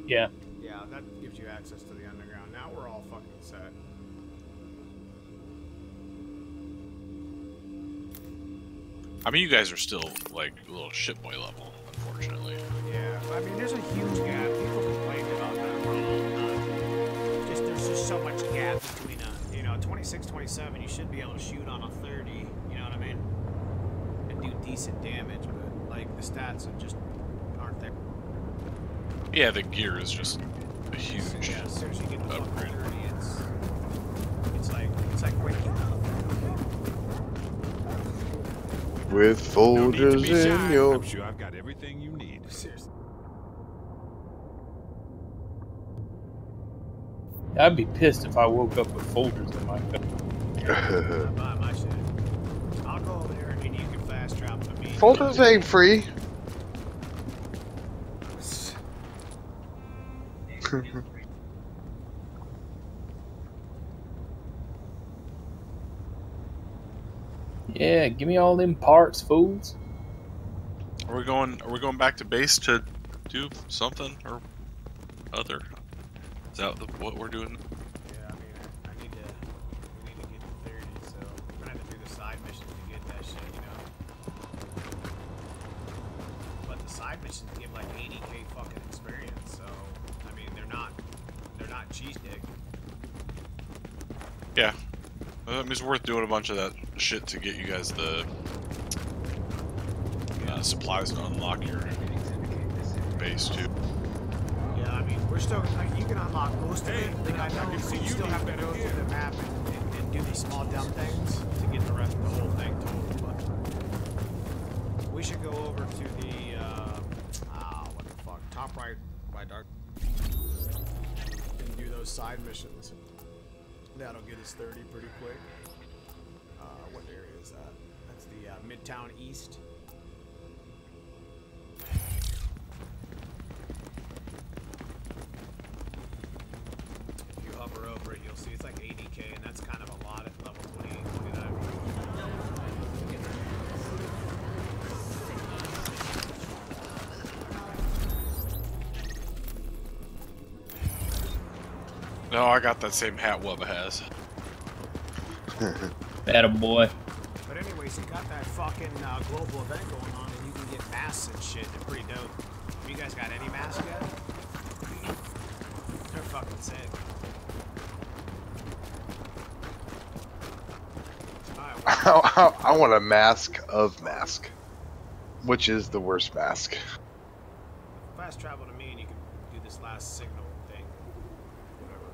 Yeah. Yeah, that gives you access to the underground. Now we're all fucking set. I mean, you guys are still, like, a little shitboy level, unfortunately. Yeah, I mean, there's a huge gap. People complained about that for a long time. There's just so much gap between 26, 27. You should be able to shoot on a 30. You know what I mean? And do decent damage, but like the stats aren't there. Yeah, the gear is just a huge as soon as you get to upgrade. 30, it's like waking up. With Folgers in your... I'm sure I've got everything you need. Seriously. I'd be pissed if I woke up with Folgers in my cup. Buy my shit. I'll go over there and you can fast travel to me. Folgers ain't free. Yeah, give me all them parts, fools. Are we going back to base to do something or other? Is that what we're doing? Yeah, I mean, we need to get to 30, so we're gonna have to do the side missions to get that shit, you know. But the side missions give like 80k fucking experience, so I mean, they're not cheese dick. Yeah. That means it's worth doing a bunch of that shit to get you guys the supplies to unlock your base too. Yeah, I mean, we're still, you can unlock most of it, but I know you still have to go through the map and do these small dumb things to get the rest of the whole thing total. But we should go over to the, what the fuck, top right by dark, and do those side missions. That'll get us 30 pretty quick. What area is that? That's the Midtown East. If you hover over it, you'll see it's like 80k, and that's kind of a lot at level 28, 29. No, I got that same hat Wubba has. Attaboy. But anyways, you got that fucking global event going on, and you can get masks and shit. They're pretty dope. Have you guys got any masks yet? They're fucking sick. I want a mask of mask. Which is the worst mask? Fast travel to me, and you can do this last signal thing. Whatever.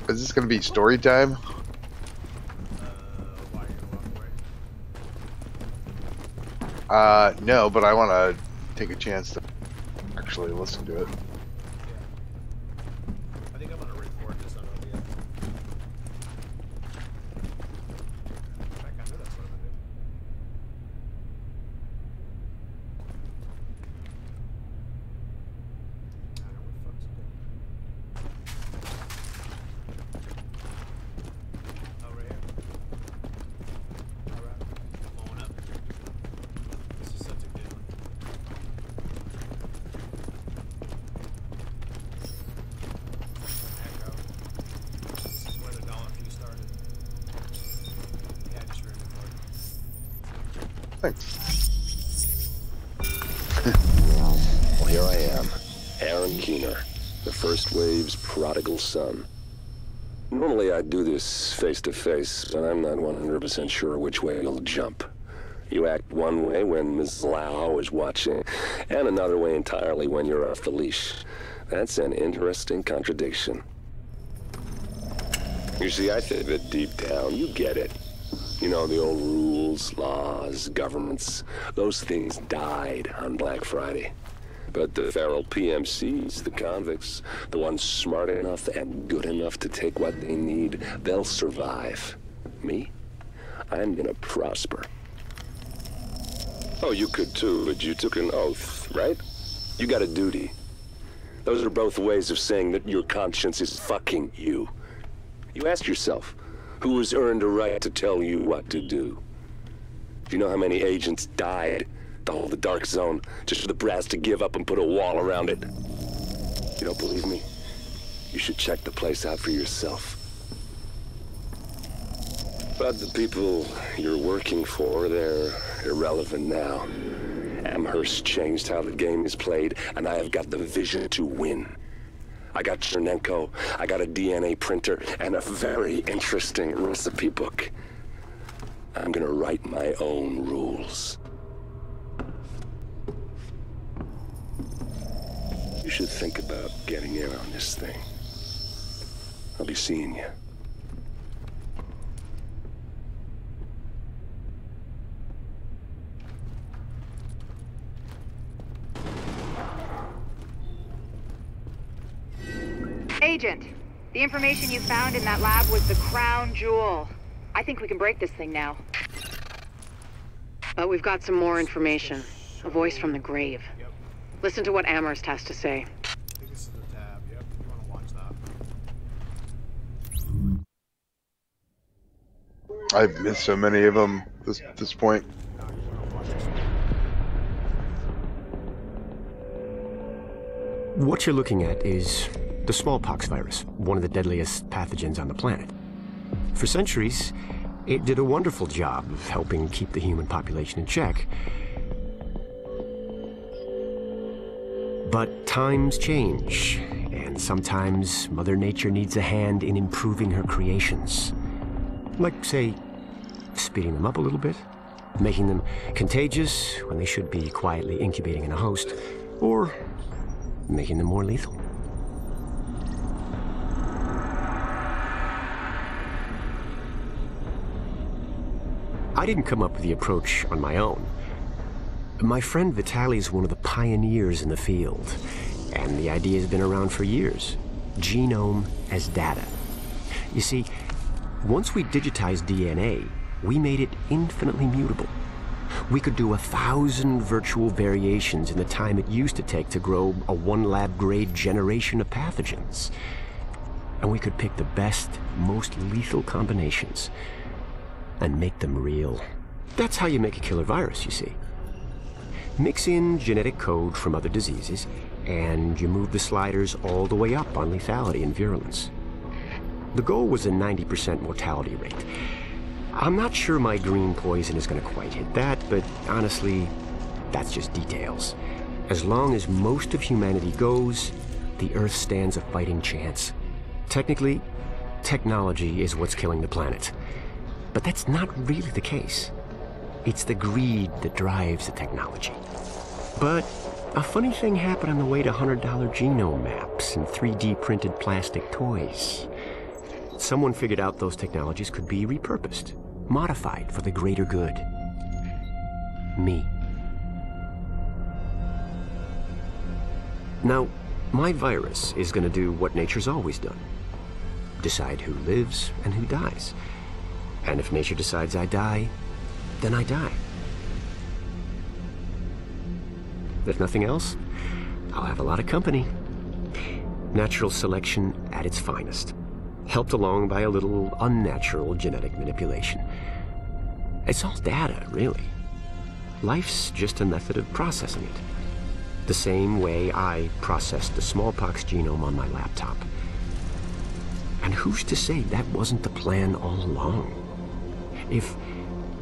Is this gonna be story time? No, but I want to take a chance to actually listen to it. I think I'm gonna record this on OBS. In fact, I know that's what I'm gonna do. I don't know what the fuck's it doing. Oh, right here. Alright. Blowing up. This is such a good one. Echo. This is where the dollar fee started. Yeah, I just re-recorded. Thanks. Well, here I am, Aaron Keener, the First Wave's prodigal son. Normally I'd do this face-to-face, but I'm not 100% sure which way you'll jump. You act one way when Ms. Lau is watching, and another way entirely when you're off the leash. That's an interesting contradiction. You see, I think that deep down, you get it. You know, the old rules, laws, governments, those things died on Black Friday. But the feral PMCs, the convicts, the ones smart enough and good enough to take what they need, they'll survive. Me? I'm gonna prosper. Oh, you could too, but you took an oath, right? You got a duty. Those are both ways of saying that your conscience is fucking you. You ask yourself, who has earned a right to tell you what to do? Do you know how many agents died to hold the Dark Zone, just for the brass to give up and put a wall around it? You don't believe me? You should check the place out for yourself. But the people you're working for, they're irrelevant now. Amherst changed how the game is played, and I have got the vision to win. I got Chernenko, I got a DNA printer, and a very interesting recipe book. I'm gonna write my own rules. You should think about getting in on this thing. I'll be seeing you. Agent, the information you found in that lab was the crown jewel. I think we can break this thing now. But we've got some more information. A voice from the grave. Listen to what Amherst has to say. I think this is the tab. Yep, you want to watch that. I've missed so many of them this point. What you're looking at is the smallpox virus, one of the deadliest pathogens on the planet. For centuries, it did a wonderful job of helping keep the human population in check. But times change, and sometimes Mother Nature needs a hand in improving her creations. Like, say, speeding them up a little bit, making them contagious when they should be quietly incubating in a host, or making them more lethal. I didn't come up with the approach on my own. My friend Vitaly is one of the pioneers in the field, and the idea has been around for years. Genome as data. You see, once we digitized DNA, we made it infinitely mutable. We could do 1,000 virtual variations in the time it used to take to grow a one-lab-grade generation of pathogens. And we could pick the best, most lethal combinations and make them real. That's how you make a killer virus, you see. Mix in genetic code from other diseases, and you move the sliders all the way up on lethality and virulence. The goal was a 90% mortality rate. I'm not sure my green poison is going to quite hit that, but honestly, that's just details. As long as most of humanity goes, the Earth stands a fighting chance. Technically, technology is what's killing the planet. But that's not really the case. It's the greed that drives the technology. But a funny thing happened on the way to $100 genome maps and 3D printed plastic toys. Someone figured out those technologies could be repurposed, modified for the greater good. Me. Now, my virus is going to do what nature's always done. Decide who lives and who dies. And if nature decides I die, then I die. If nothing else, I'll have a lot of company. Natural selection at its finest, helped along by a little unnatural genetic manipulation. It's all data, really. Life's just a method of processing it. The same way I processed the smallpox genome on my laptop. And who's to say that wasn't the plan all along? If,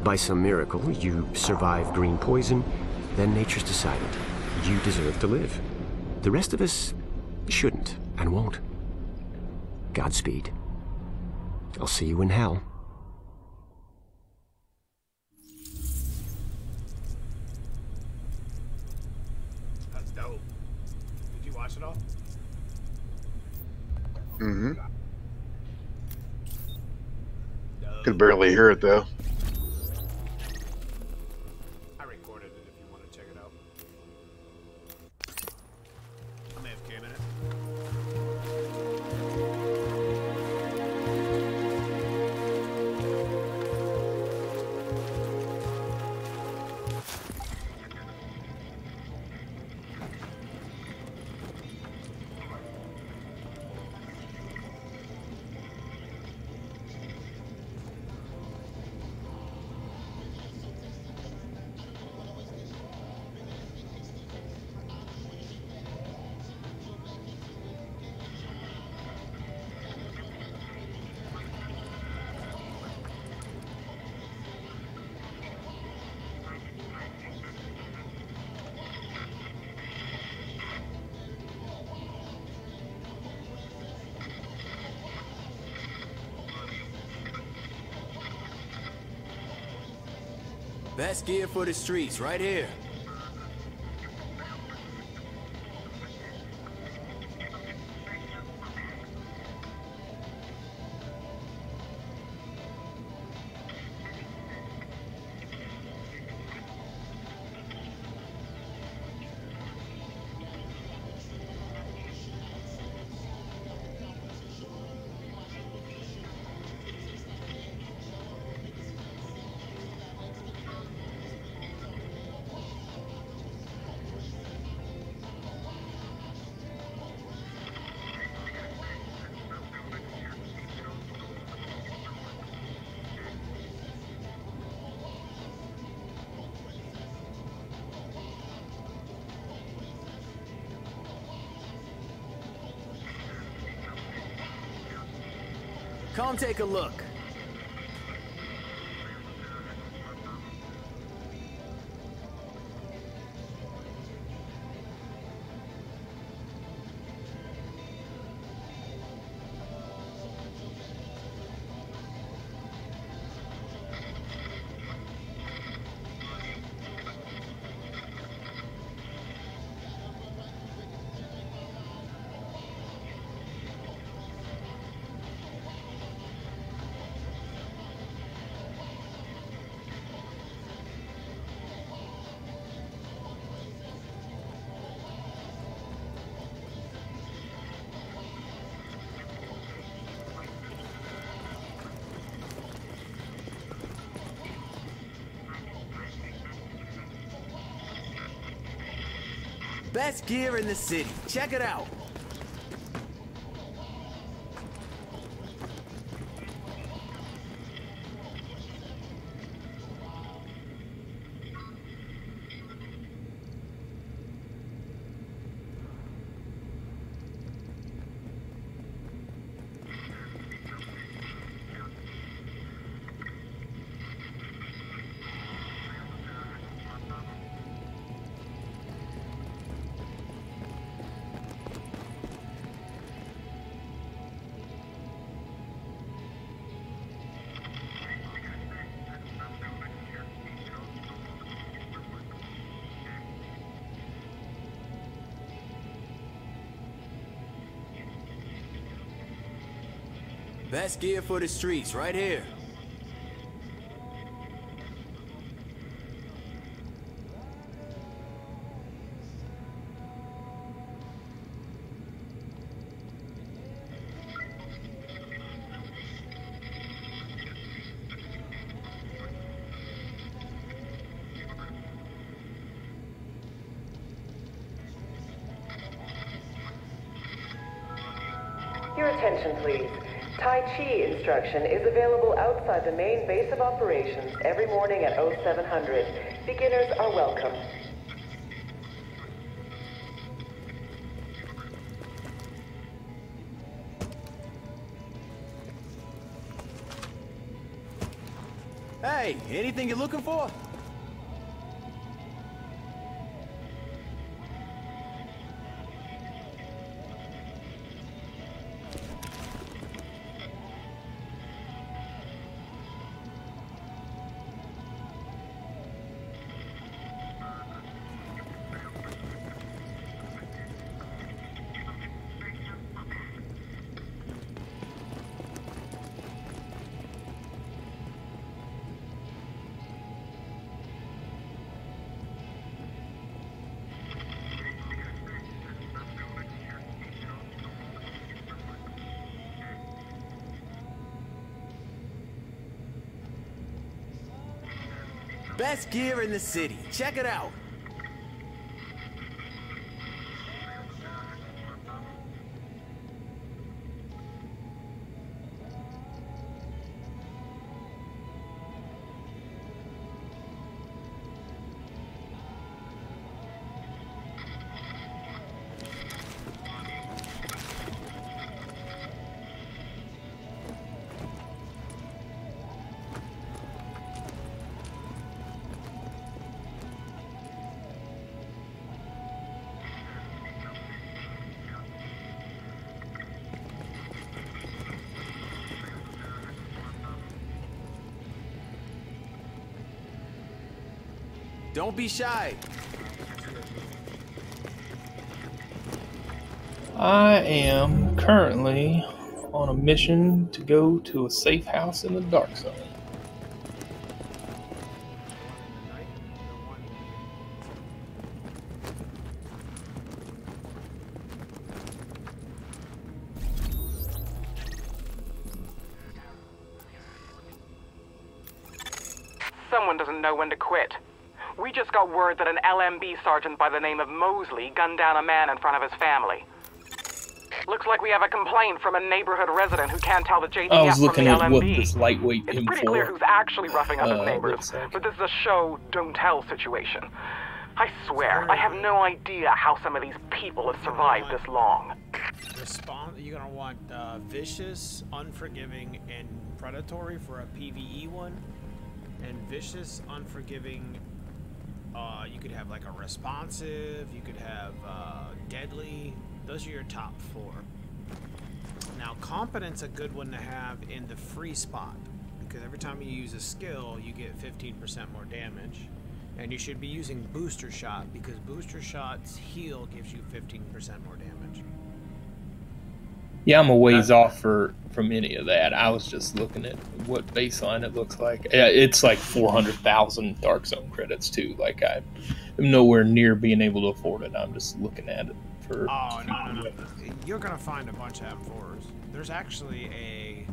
by some miracle, you survive green poison, then nature's decided you deserve to live. The rest of us shouldn't and won't. Godspeed. I'll see you in hell. That's dope. Did you watch it all? Mm-hmm. Could barely hear it though. I recorded it if you want to check it out. I may have came in it. Best gear for the streets, right here. Come take a look. Best gear in the city. Check it out. Best gear for the streets, right here. Your attention, please. Tai Chi instruction is available outside the main base of operations every morning at 0700. Beginners are welcome. Hey, anything you're looking for? Best gear in the city. Check it out. Don't be shy. I am currently on a mission to go to a safe house in the dark zone. Someone doesn't know when to quit. We just got word that an LMB sergeant by the name of Mosley gunned down a man in front of his family. Looks like we have a complaint from a neighborhood resident who can't tell the JTF I was from the looking at LMB. what this lightweight It's pretty clear who's actually roughing up his neighbors, but this is a show don't tell situation. I swear, I have no idea how some of these people have survived this long. You're gonna want vicious, unforgiving, and predatory for a PvE one, and vicious, unforgiving. You could have like a responsive. You could have deadly. Those are your top 4. Now, competent's a good one to have in the free spot, because every time you use a skill, you get 15% more damage. And you should be using booster shot, because booster shot's heal gives you 15% more damage. Yeah, I'm a ways off from any of that. I was just looking at what baseline it looks like. It's like 400,000 Dark Zone credits too. Like I'm nowhere near being able to afford it. I'm just looking at it for. Oh no! You're gonna find a bunch of M4s. There's actually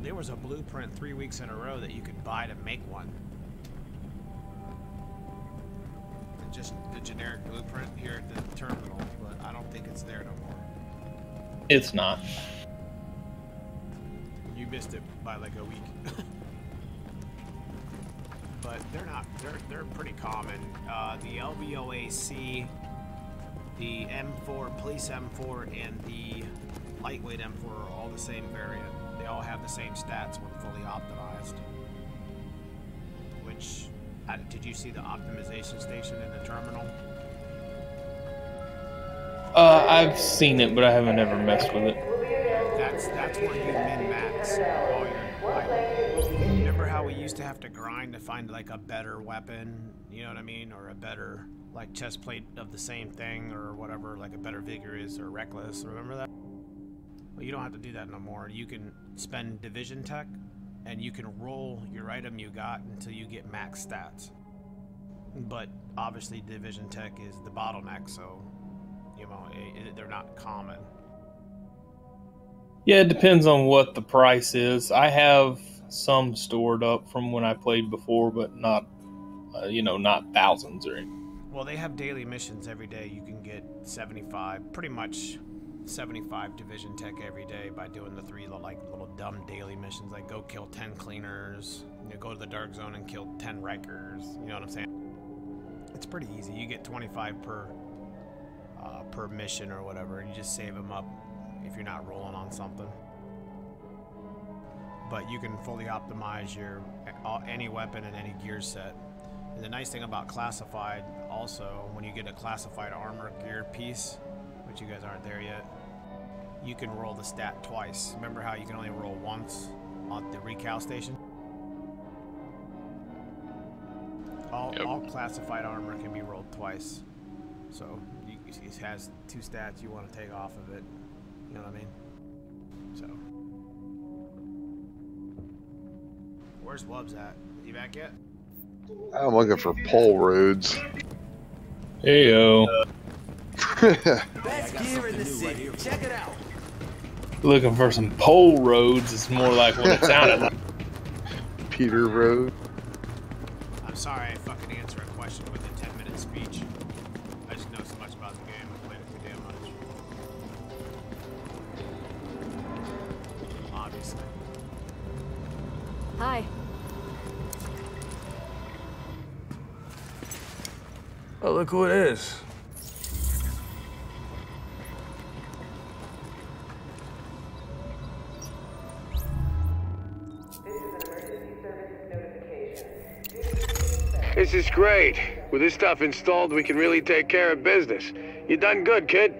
there was a blueprint 3 weeks in a row that you could buy to make one. Just the generic blueprint here at the terminal, but I don't think it's there no more. It's not. You missed it by like a week. But they're not. They're pretty common. The LVOAC, the M4, police M4, and the lightweight M4 are all the same variant. They all have the same stats when fully optimized. Which, did you see the optimization station in the terminal? I've seen it, but I haven't ever messed with it. That's where you min-max all your items. Remember how we used to have to grind to find like a better weapon, you know what I mean, or a better like chest plate of the same thing or whatever, like a better Vigorous or Reckless. Remember that? Well, you don't have to do that no more. You can spend Division Tech, and you can roll your item you got until you get max stats. But obviously, Division Tech is the bottleneck, so. You know, they're not common. Yeah, it depends on what the price is. I have some stored up from when I played before, but not, not thousands or anything. Well, they have daily missions every day. You can get 75, pretty much 75 Division Tech every day by doing the 3 little dumb daily missions, like go kill 10 cleaners, go to the dark zone and kill 10 Rikers. You know what I'm saying? It's pretty easy. You get 25 per mission or whatever, and you just save them up if you're not rolling on something. But you can fully optimize your any weapon and any gear set. And the nice thing about classified also, when you get a classified armor gear piece, which you guys aren't there yet, you can roll the stat twice. Remember how you can only roll once on the recal station? All classified armor can be rolled twice. So it has 2 stats you want to take off of it. You know what I mean? So. Where's Wubbs at? Is he back yet? I'm looking for pole roads. Heyo. Best gear in the city. Check it out. Looking for some pole roads is more like what it sounded like. Peter Road. I'm sorry I fucking answer a question with a 10-minute speech. I just know so much about the game. I played it too damn much. Obviously. Hi. Oh, look who it is. This is great. With this stuff installed, we can really take care of business. You done good, kid.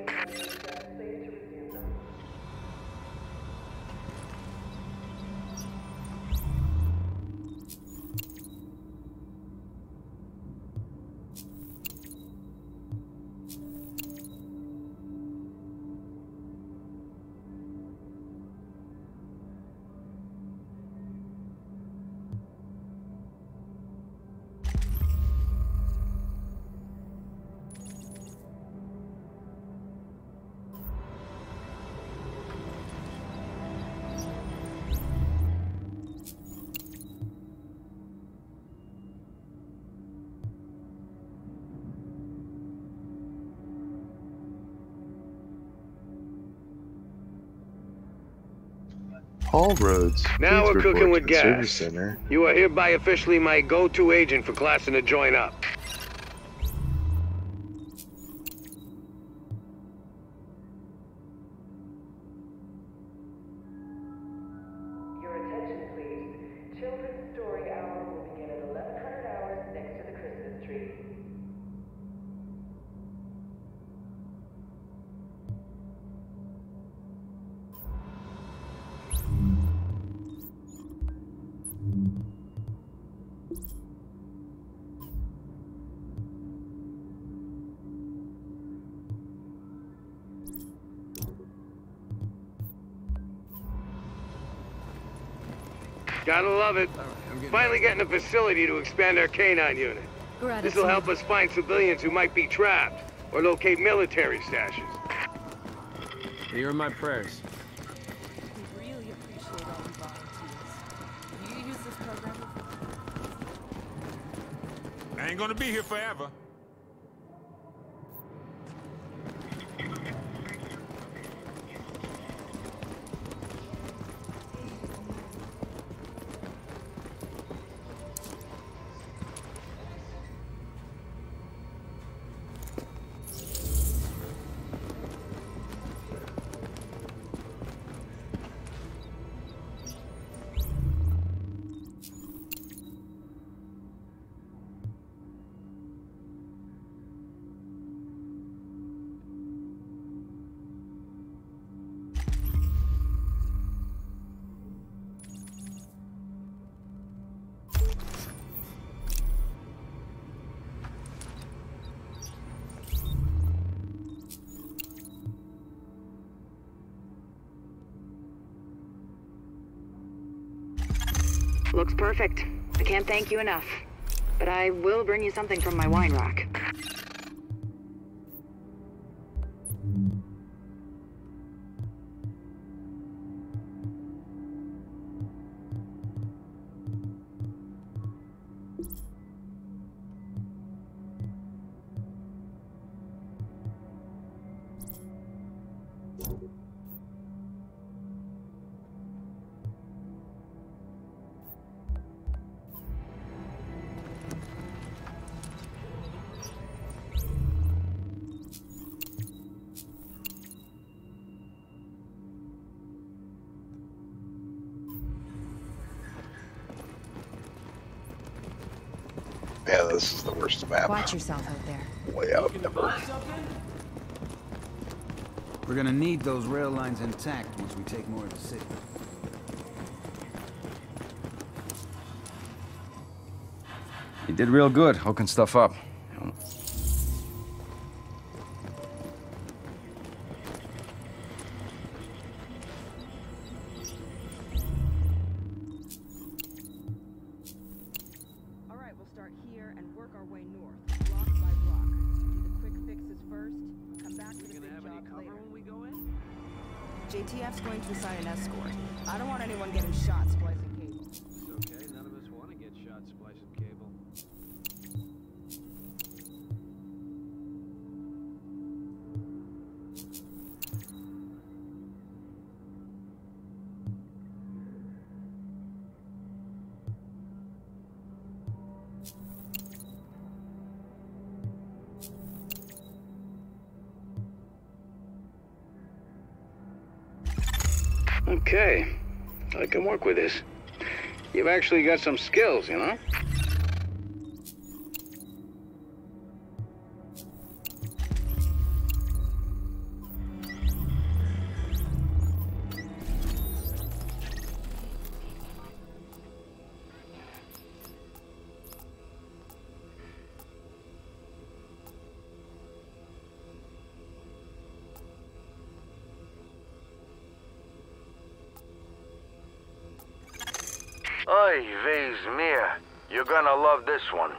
All roads. Now Please we're report cooking to with the service gas. center. You are hereby officially my go-to agent for classing to join up. Your attention, please. Children's Story Hour will begin at 1100 hours next to the Christmas tree. Gotta love it. Finally getting a facility to expand our canine unit. This will help us find civilians who might be trapped, or locate military stashes. You're in my prayers. We really appreciate all the volunteers. Do you use this program? I ain't gonna be here forever. Looks perfect. I can't thank you enough. But I will bring you something from my wine rack. Yeah, this is the worst map. Watch yourself out there. Way out number. We're gonna need those rail lines intact once we take more of the city. You did real good hooking stuff up. Alright, we'll start here and work our way north, block by block. Do the quick fixes first, come back to the big jobs later. When we go in? JTF's going to assign an escort. I don't want anyone getting shot splicing cable. It's okay, none of us want to get shot splicing cable. Okay, I can work with this. You've actually got some skills, you know? Oy vey's mia. You're gonna love this one.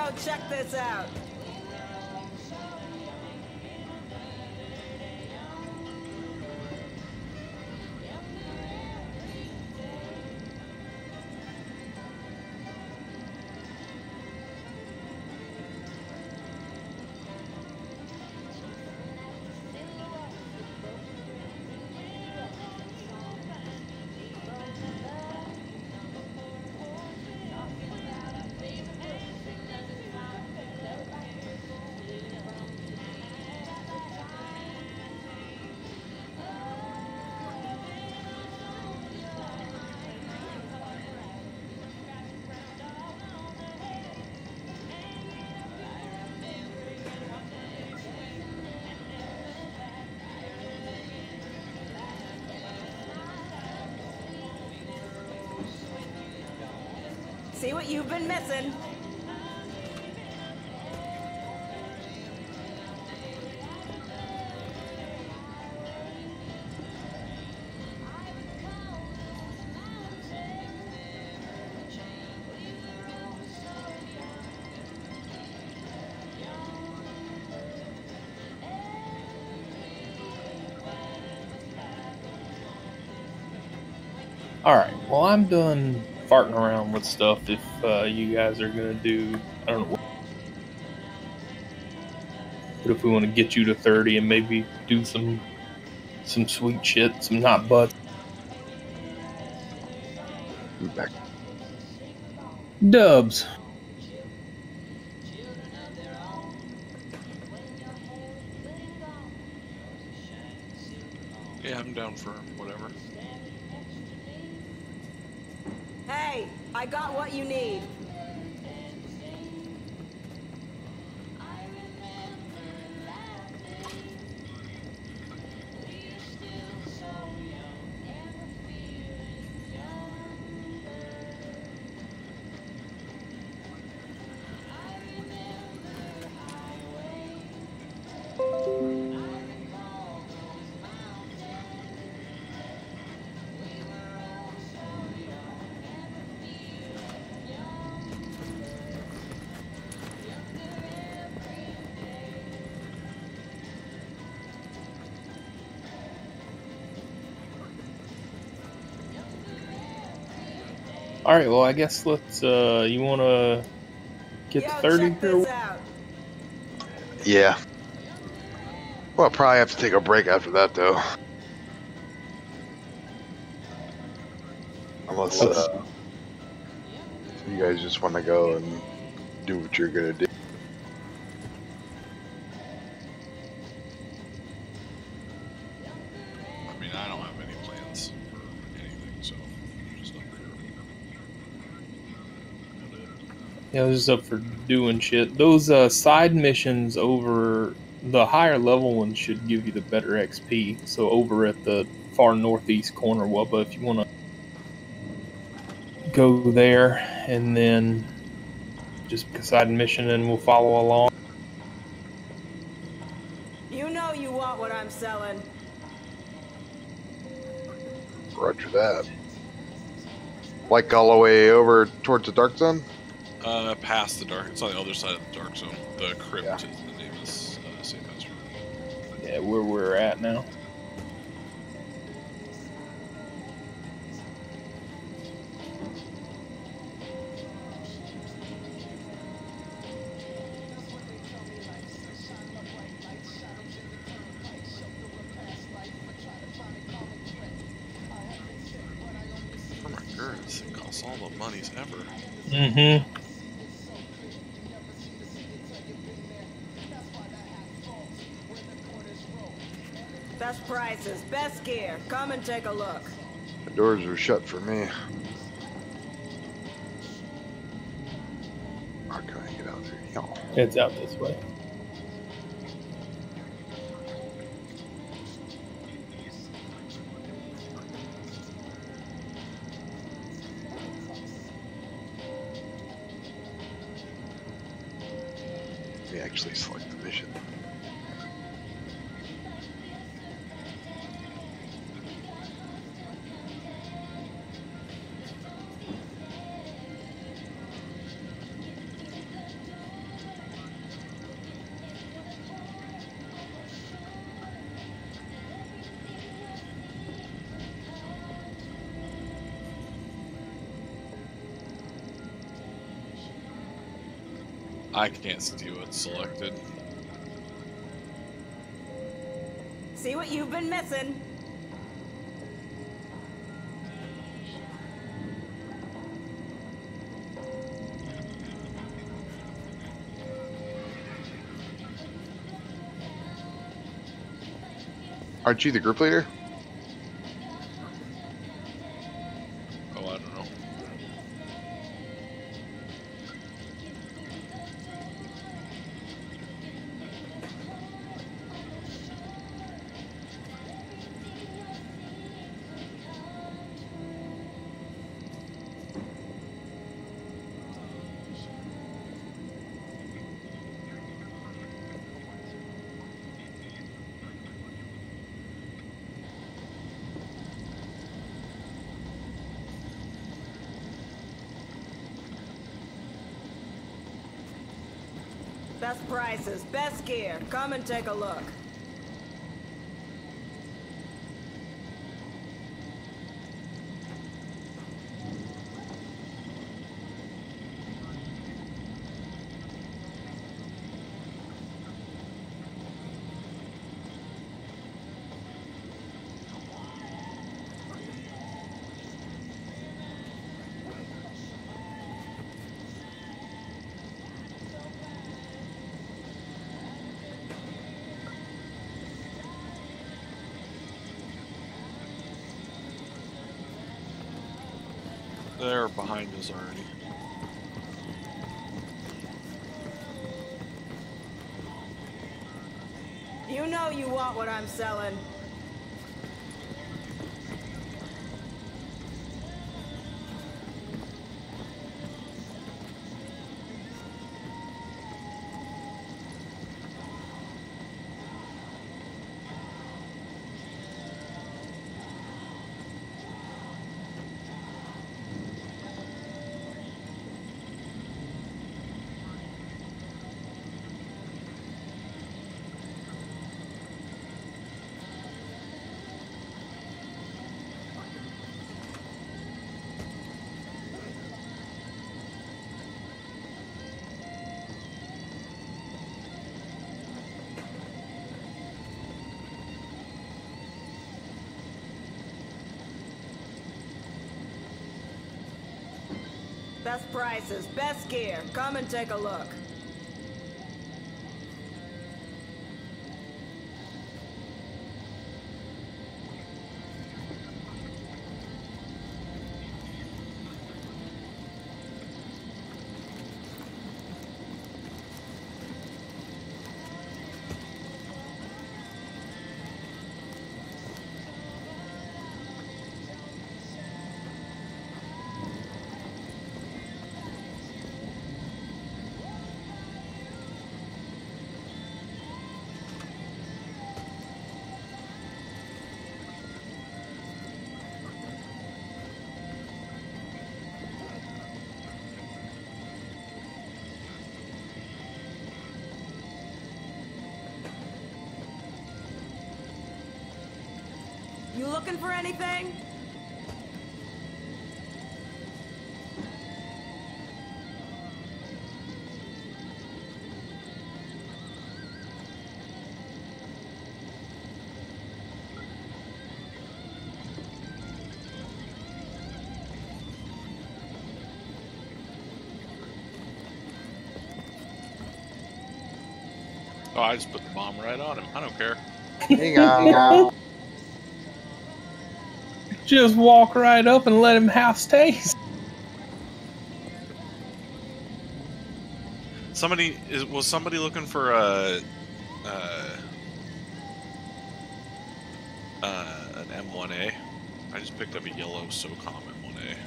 Yo, check this out. See what you've been missing. Alright, well I'm done farting around with stuff. If you guys are gonna do, I don't know, but if we want to get you to 30 and maybe do some sweet shit, some not butts. Back. Dubs. Yeah, I'm down for whatever. Hey, I got what you need. Alright, well I guess let's, you wanna get to 30 here? Yeah. Well, I'll probably have to take a break after that, though. Unless you guys just want to go and do what you're gonna do. I mean, I don't have any plans for anything, so just up here. Yeah, I was just up for doing shit. Those side missions over the higher level ones should give you the better XP. So over at the far northeast corner, Wubba, if you want to go there and then just pick a side mission and we'll follow along. You know you want what I'm selling. Roger that. Like all the way over towards the Dark Zone? Past the Dark. It's on the other side of the Dark Zone. The Crypt is the name of this safe house. Yeah, where we're at now. Oh my goodness, it costs all the monies ever. Mm-hmm. Best prices, best gear. Come and take a look. The doors are shut for me. How can I get out there? No. It's out this way. Let me actually select the mission. I can't see what's selected. See what you've been missing. Aren't you the group leader? Oh, I don't know. Best prices, best gear. Come and take a look. They're behind us already. You know you want what I'm selling. Best prices, best gear. Come and take a look. You looking for anything? Oh, I just put the bomb right on him. I don't care. Hang on. Just walk right up and let him have taste. Was somebody looking for an M1A? I just picked up a yellow SOCOM M1A.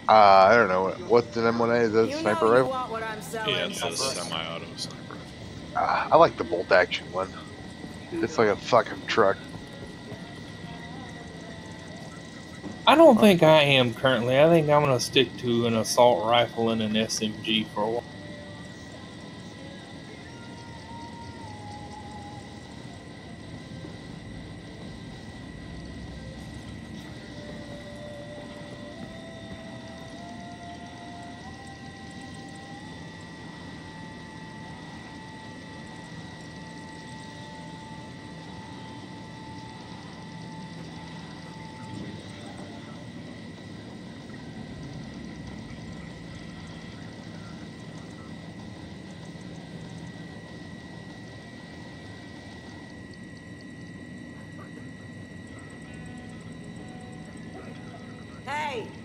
I don't know what's an M1A. Is that a sniper rifle? Yeah, it's a semi-auto sniper. I like the bolt action one. It's like a fucking truck. I don't think I am currently. I think I'm going to stick to an assault rifle and an SMG for a while.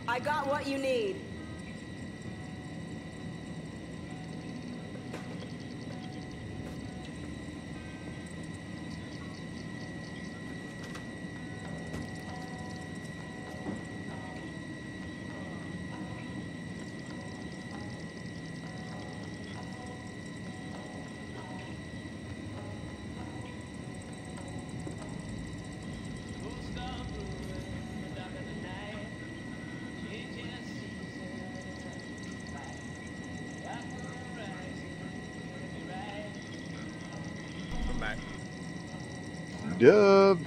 I got what you need. Dub.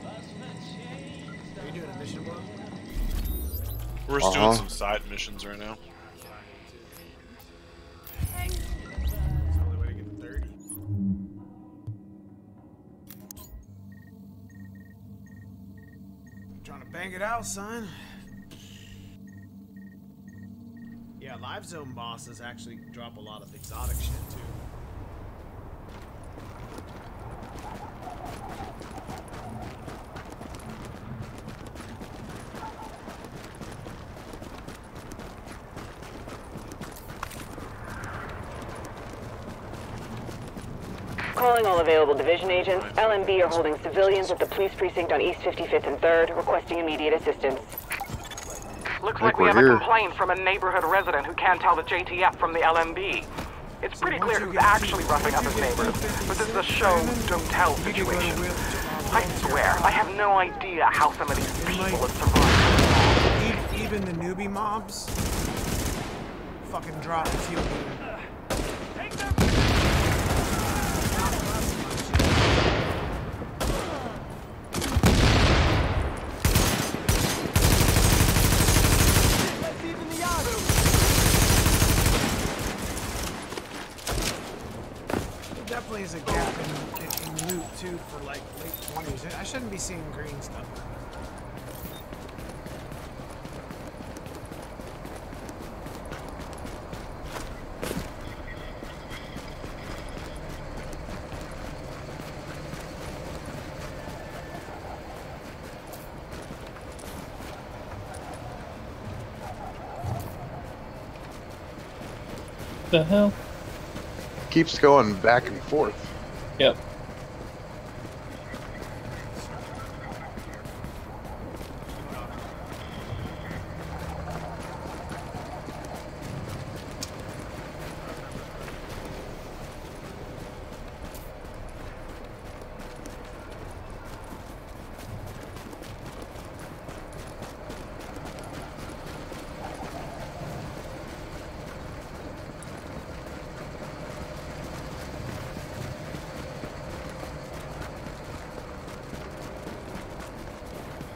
Are you doing a mission, bro? We're just doing some side missions right now. It's the only way to get 30. Trying to bang it out, son. Yeah, live zone bosses actually drop a lot of exotic shit too. Calling all available division agents. LMB are holding civilians at the police precinct on East 55th and 3rd, requesting immediate assistance. Looks like we have a complaint from a neighborhood resident who can't tell the JTF from the LMB. It's pretty clear who's actually roughing up his neighbors, but this is a show, don't tell situation. I swear, I have no idea how some of these people have survived. Even the newbie mobs fucking drop the field. Definitely is a gap in loot too for like late 20s. I shouldn't be seeing green stuff. The hell? Keeps going back and forth. Yep.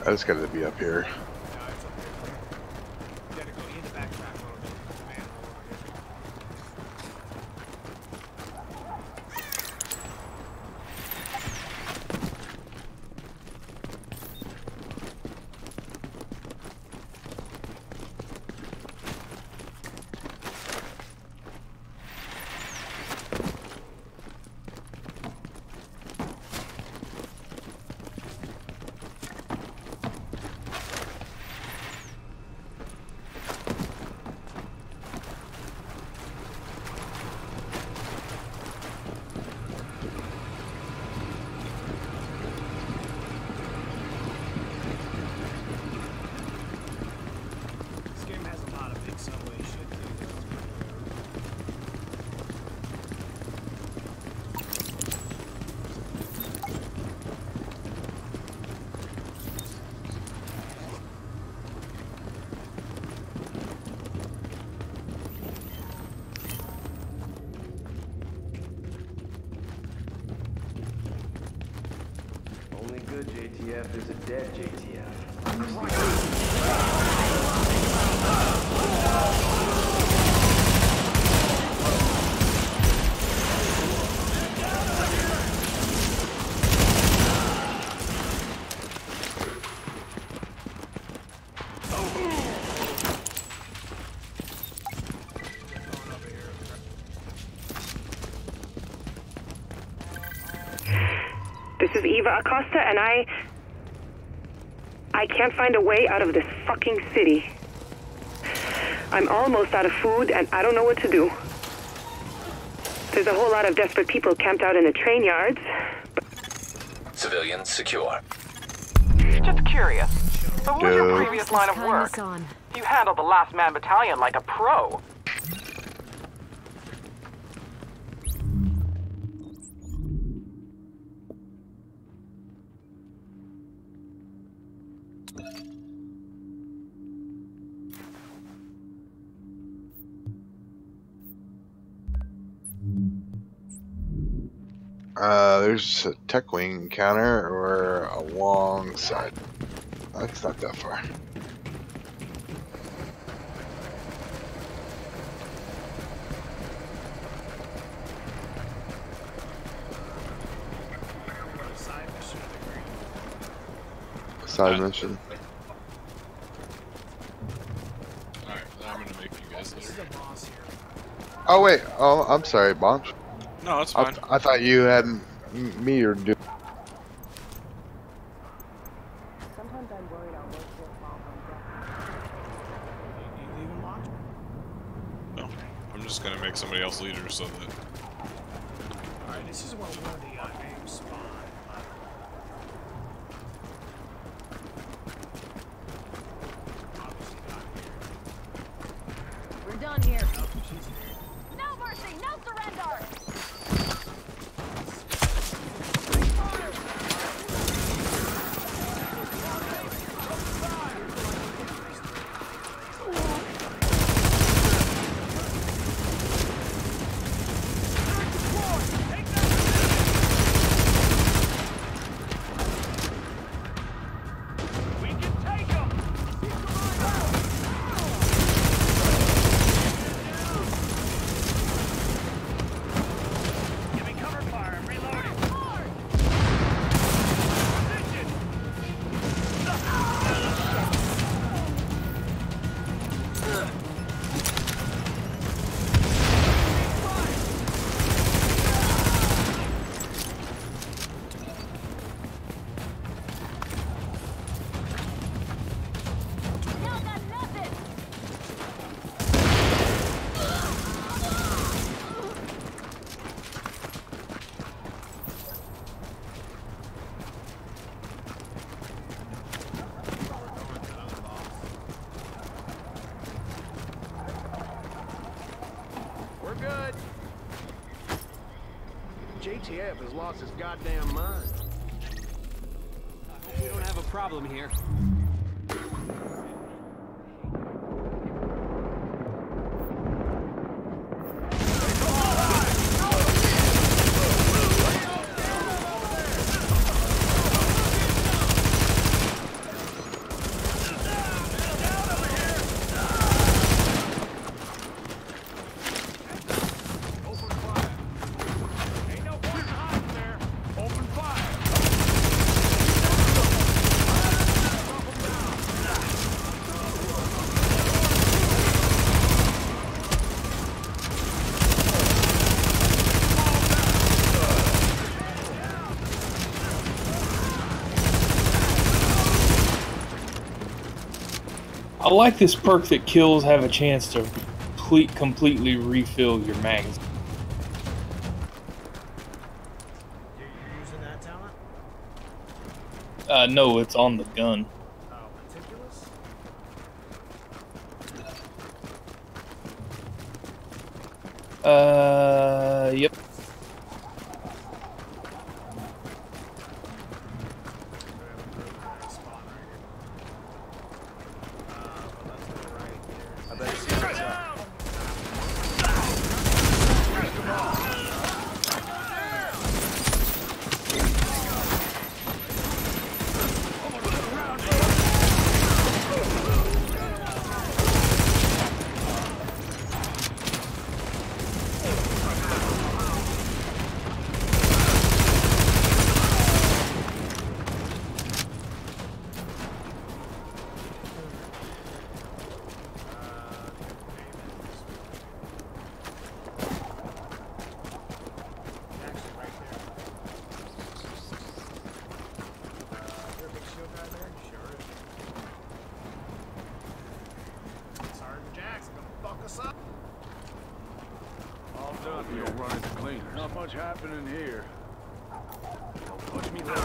I just gotta be up here. Good JTF is a dead JTF. This is Eva Acosta, and I can't find a way out of this fucking city. I'm almost out of food, and I don't know what to do. There's a whole lot of desperate people camped out in the train yards. Civilians secure. Just curious. What was your previous line of work? You handled the Last Man Battalion like a pro. There's a tech wing encounter or alongside. That's not that far. Side mission. Alright, I'm gonna make you guys later. Oh wait, oh I'm sorry, Bonch. No, that's fine. I thought you had me or do. Sometimes I'm worried I'll work here while I'm No, I'm just gonna make somebody else leader so that. Alright, this is one of the names spawn. We're done here. No mercy, no surrender! JTF has lost his goddamn mind. I hope we don't have a problem here. I like this perk that kills have a chance to completely refill your magazine. You're using that talent? No, it's on the gun. Oh, meticulous? Yep. All done here. You'll run into cleaners. Not much happening here. Don't push me like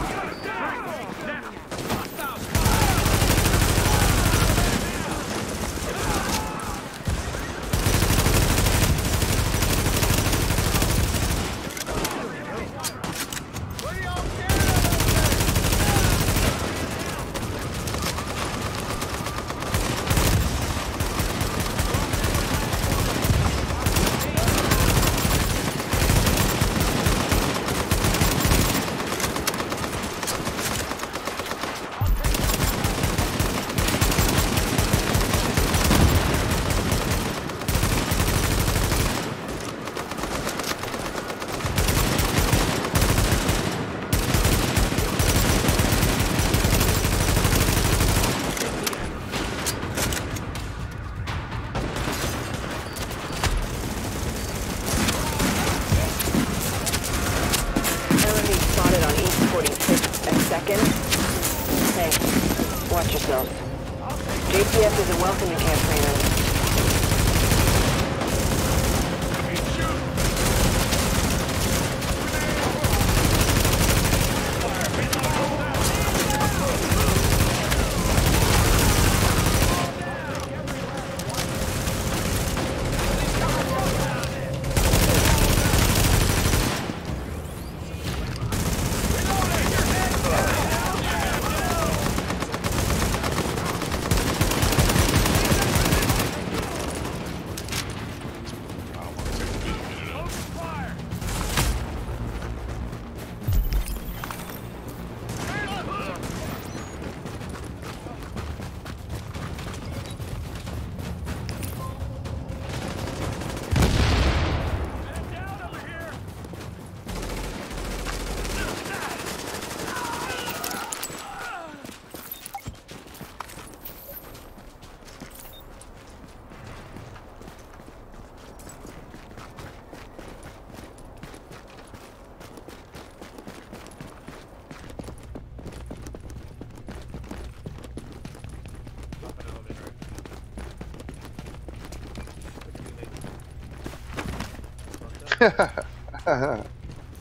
JTF isn't welcome in Camp Roenyn.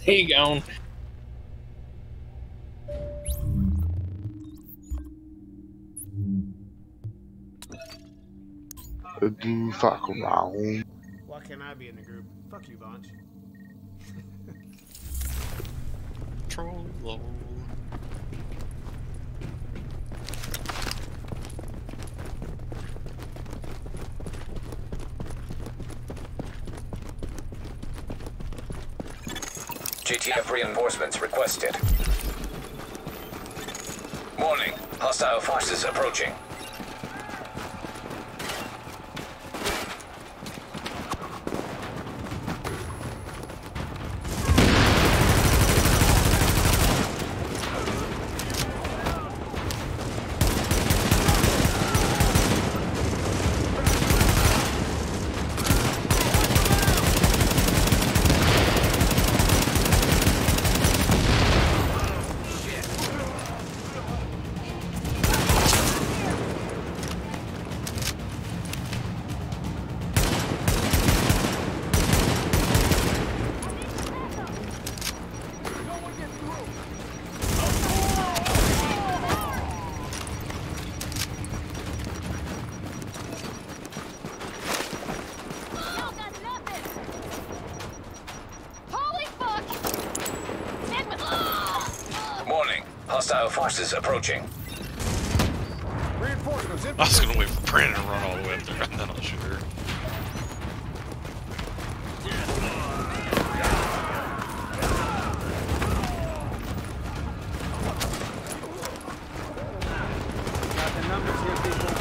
There you go. Fuck around. Why can't I be in the group? Fuck you, Vonch. Troll. JTF reinforcements requested. Warning, hostile forces approaching. Hostile forces approaching. I was gonna wait for Brandon to run all the way up there and then I'll shoot her. Got the numbers here, people.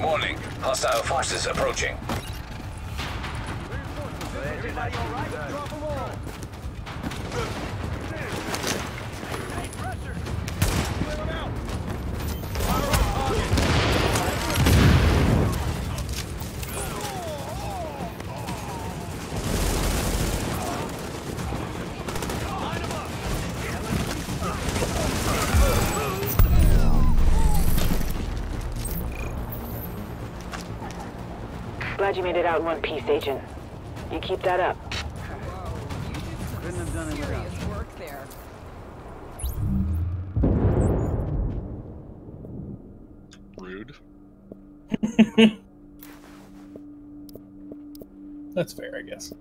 Warning, hostile forces approaching. Everybody all right? Drop them all. glad you made it out in one piece, Agent. You keep that up. Couldn't have done it without work there. Rude. That's fair, I guess.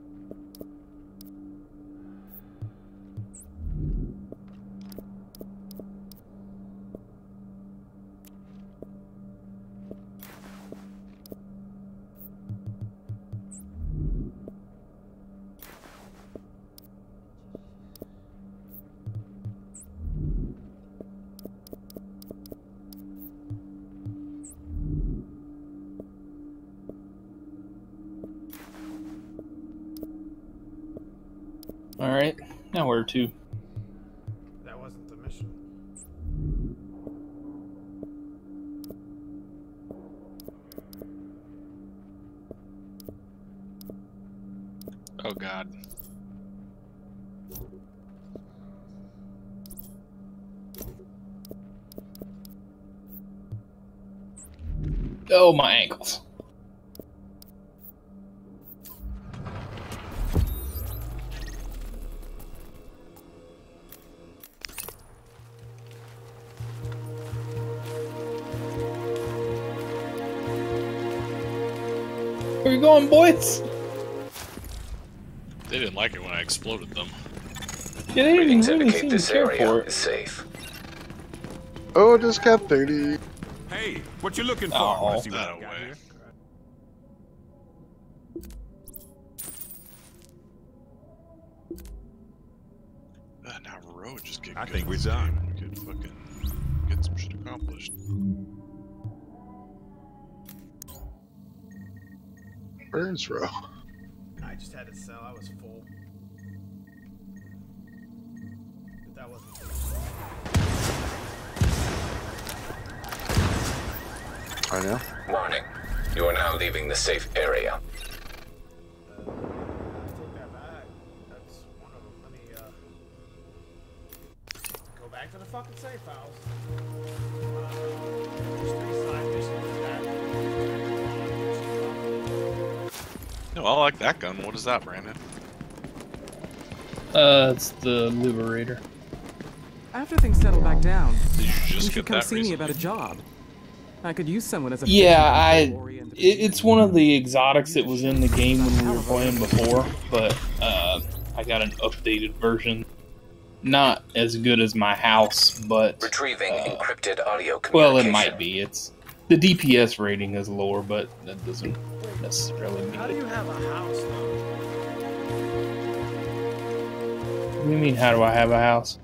Alright, now where to? That wasn't the mission. Oh god. Oh, my ankles. Where you going, boys? They didn't like it when I exploded them. Yeah, they didn't Readings really indicate seem this to care area for it. is safe. Oh, just got 30. Hey, what you looking for? Oh, Wanna see what that I got away. here? Now road just get I good. think we're done. We could fucking get some shit accomplished. Where's Ro? I just had to sell. I was full. But that wasn't. I know. Warning. You are now leaving the safe area. I take that back. That's one of them. Let me go back to the fucking safe house. There's 3 side missions with that. No, I like that gun. What is that, Brandon? It's the Liberator. After things settle back down, Did you just you get should come that see me recently? about a job. I could use someone as a Yeah, it's one of the exotics that was in the game when we were playing before, but I got an updated version. Not as good as my house, but Retrieving encrypted audio well, it communication. might be. It's the DPS rating is lower, but that doesn't necessarily mean. How do you have a house though? What do you mean? How do I have a house?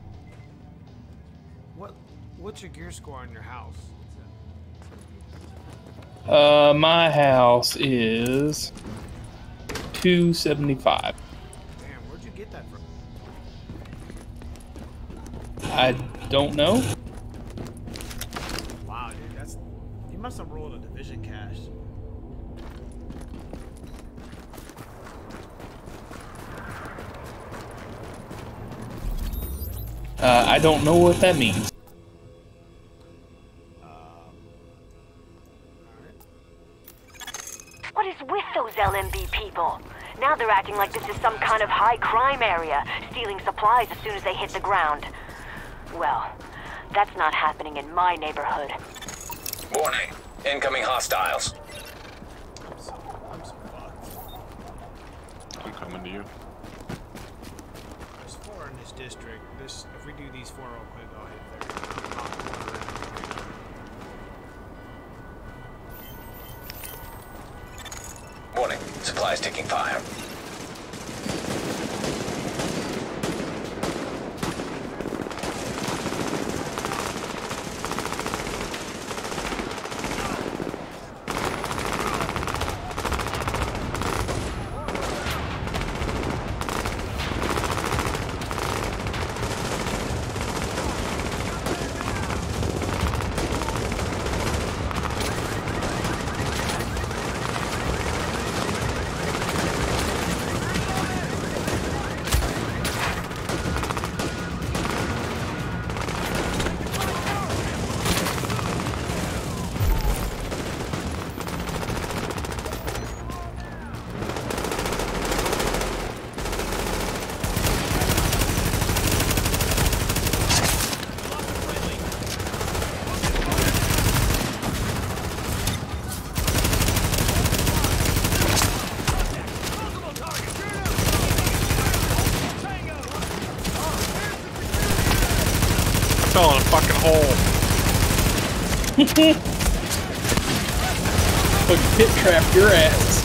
What's your gear score on your house? My house is 275. Damn, where'd you get that from? I don't know. Wow, dude, that's you must have rolled a division cache. I don't know what that means. What is with those LMB people? Now they're acting like this is some kind of high crime area, stealing supplies as soon as they hit the ground. Well, that's not happening in my neighborhood. Warning. Incoming hostiles. I'm so fucked. I'm coming to you. There's 4 in this district. If we do these 4 real quick, I'll hit there. Warning. Supplies taking fire. fell in a fucking hole. Fucking pit trap your ass.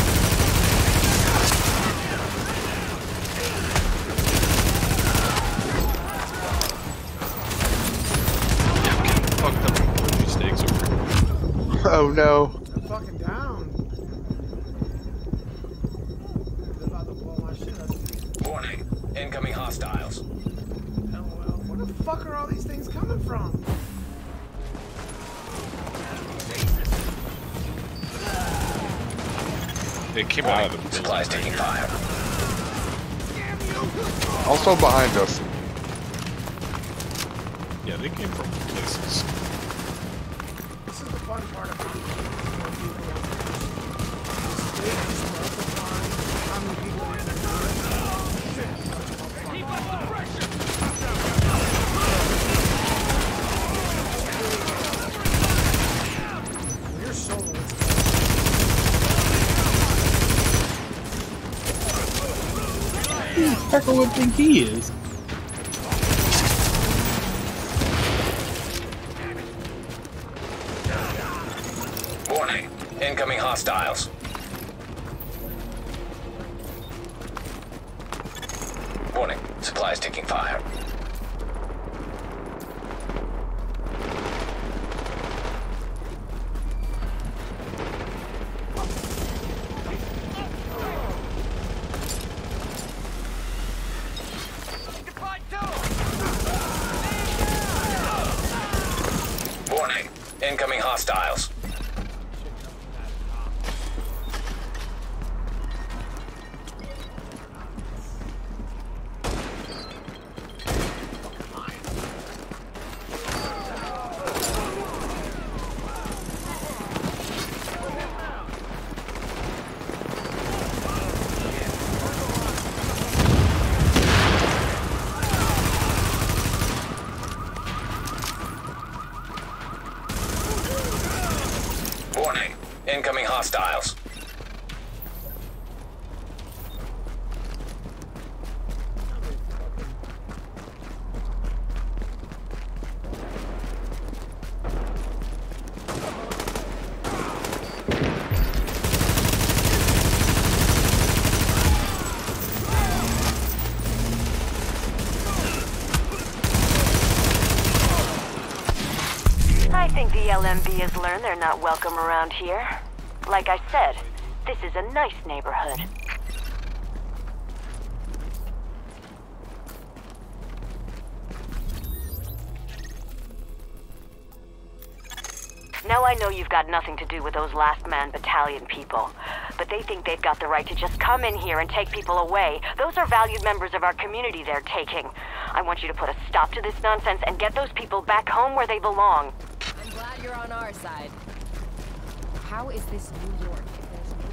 Fucked up pushy stakes over. Oh no. I'm fucking down. They're about to blow my shit up. Warning. Incoming hostiles. Where the fuck are all these things coming from? They came out of the supplies taking fire. Also behind us. Yeah, they came from places. This is the fun part of You're solo. Who the heck would think he is? Warning. Incoming hostiles. Warning. Supplies taking fire. Warning. Incoming hostiles. Warning. Incoming hostiles. I think the LMB has learned they're not welcome around here. Like I said, this is a nice neighborhood. Now I know you've got nothing to do with those Last Man Battalion people, but they think they've got the right to just come in here and take people away. Those are valued members of our community they're taking. I want you to put a stop to this nonsense and get those people back home where they belong. I'm glad you're on our side. How is this New York if there's no...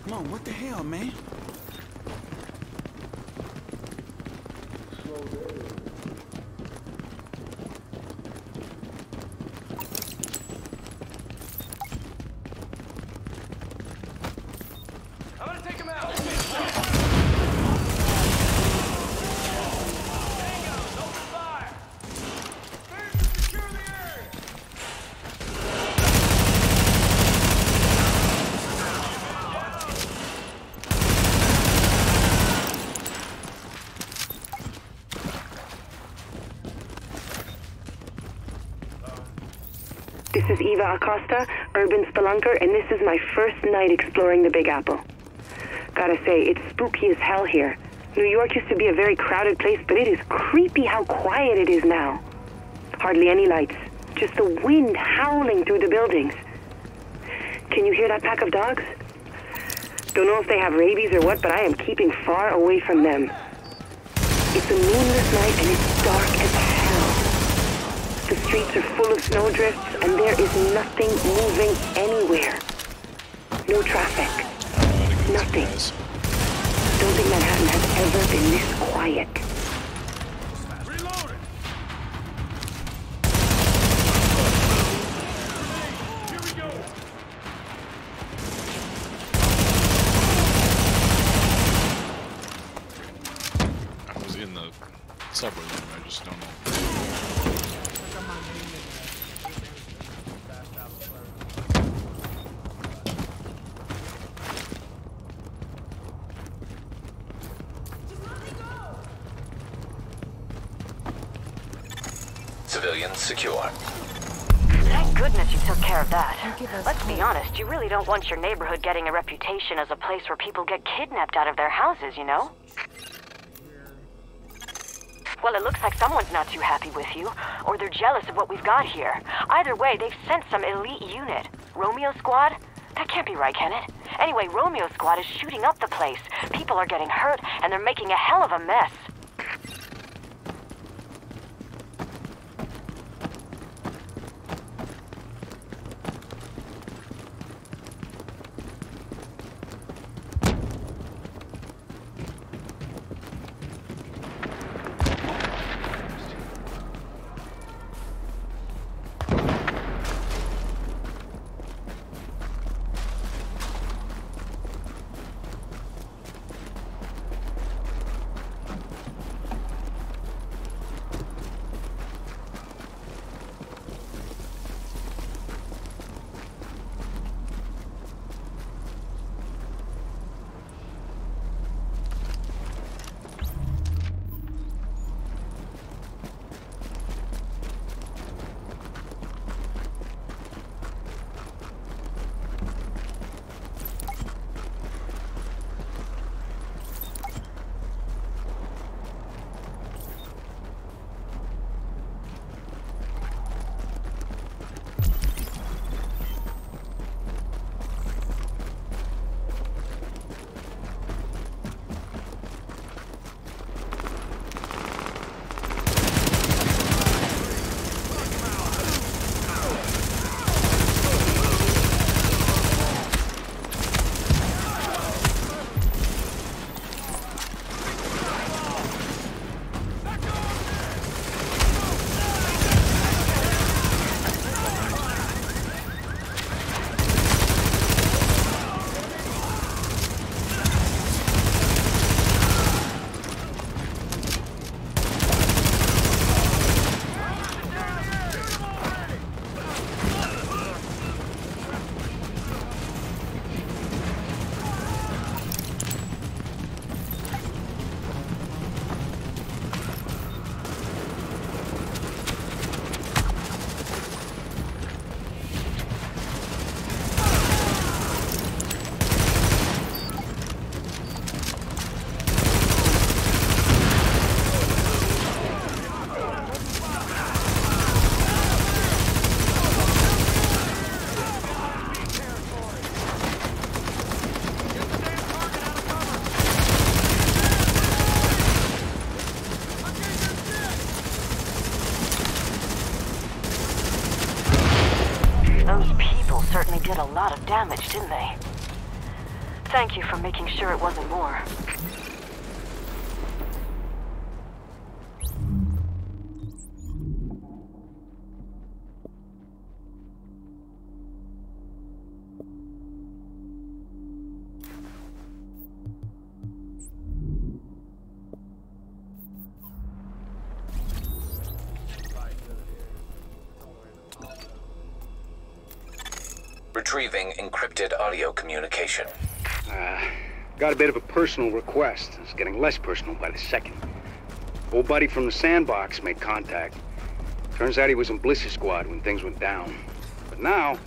Come on, what the hell, man? I'm gonna take him out. This is Eva Acosta, urban spelunker, and this is my first night exploring the Big Apple. Gotta say, it's spooky as hell here. New York used to be a very crowded place, but it is creepy how quiet it is now. Hardly any lights, just the wind howling through the buildings. Can you hear that pack of dogs? Don't know if they have rabies or what, but I am keeping far away from them. It's a moonless night and it's dark as hell. The streets are full of snowdrifts and there is nothing moving anywhere. No traffic. Nothing. Don't think Manhattan has ever been this quiet. Subway room, I just don't know. Civilians secure. Thank goodness you took care of that. Let's be honest, you really don't want your neighborhood getting a reputation as a place where people get kidnapped out of their houses, you know? Well, it looks like someone's not too happy with you, or they're jealous of what we've got here. Either way, they've sent some elite unit. Romeo Squad? That can't be right, can it? Anyway, Romeo Squad is shooting up the place. People are getting hurt, and they're making a hell of a mess. Certainly did a lot of damage, didn't they? Thank you for making sure it wasn't more. Retrieving encrypted audio communication. Got a bit of a personal request. It's getting less personal by the second. Old buddy from the sandbox made contact. Turns out he was in Bliss's squad when things went down. But now,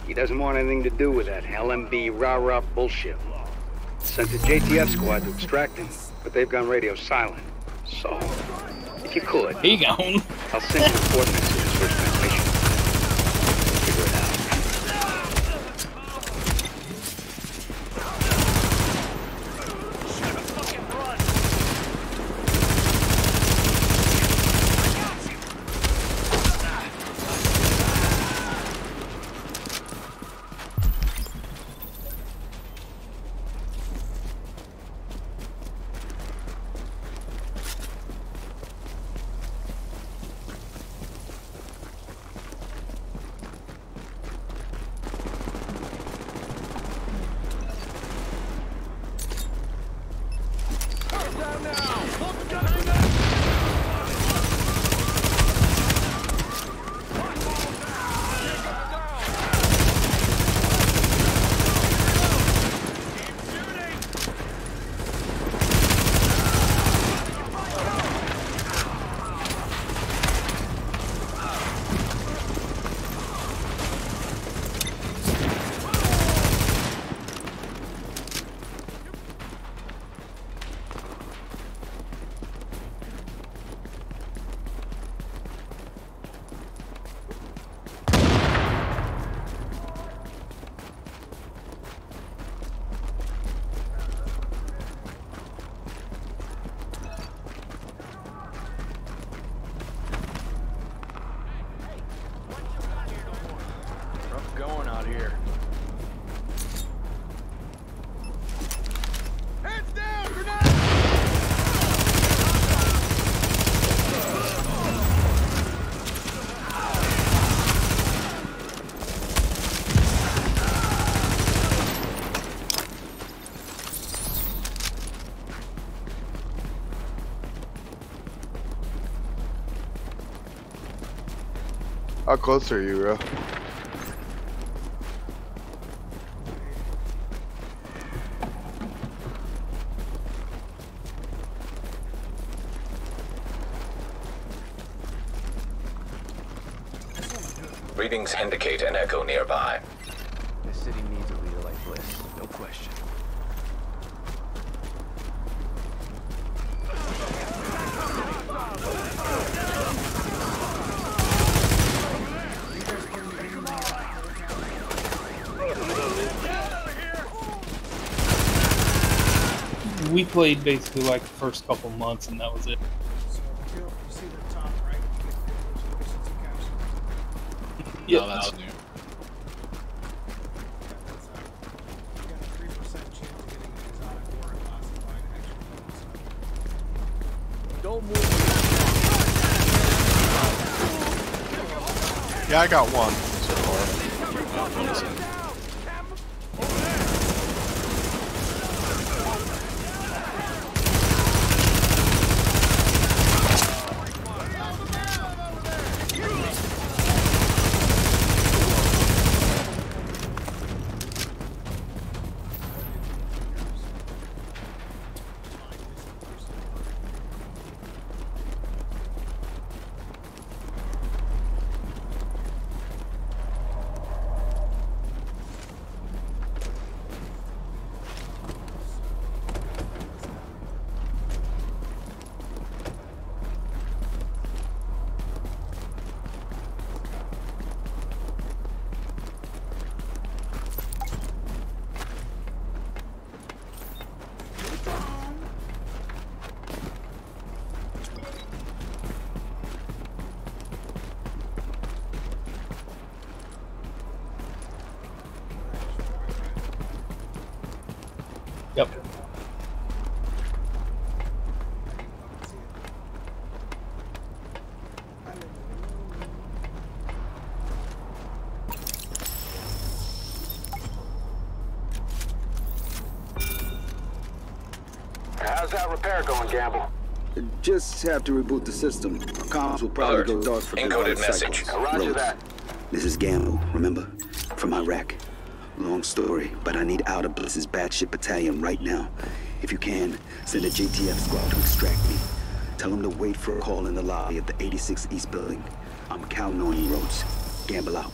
he doesn't want anything to do with that LMB rah-rah bullshit. Sent the JTF squad to extract him, but they've gone radio silent. So, if you could, he gone. I'll send you the coordinates to his first transmission. Figure it out. Going out here. Hands down, grenade! How close are you, bro? Readings indicate an echo nearby. This city needs a leader like Bliss, no question. We played basically like the first couple months, and that was it. Yeah, no, that's new. Don't move. Yeah, I got one so far. Yep. How's that repair going, Gamble? Just have to reboot the system. Our comms will probably go dark for Encoded message. Roger that. This is Gamble, remember? From Iraq. Long story, but I need out of Bliss's batshit battalion right now. If you can, send a JTF squad to extract me. Tell them to wait for a call in the lobby of the 86 East building. I'm counting on you, Rhodes. Gamble out.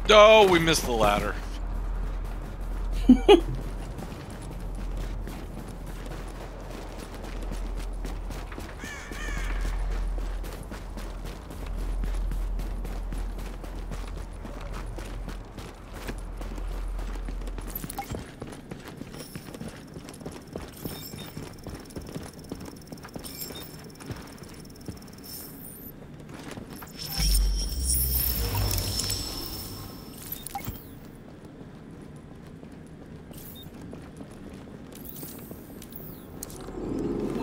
Oh, we missed the ladder.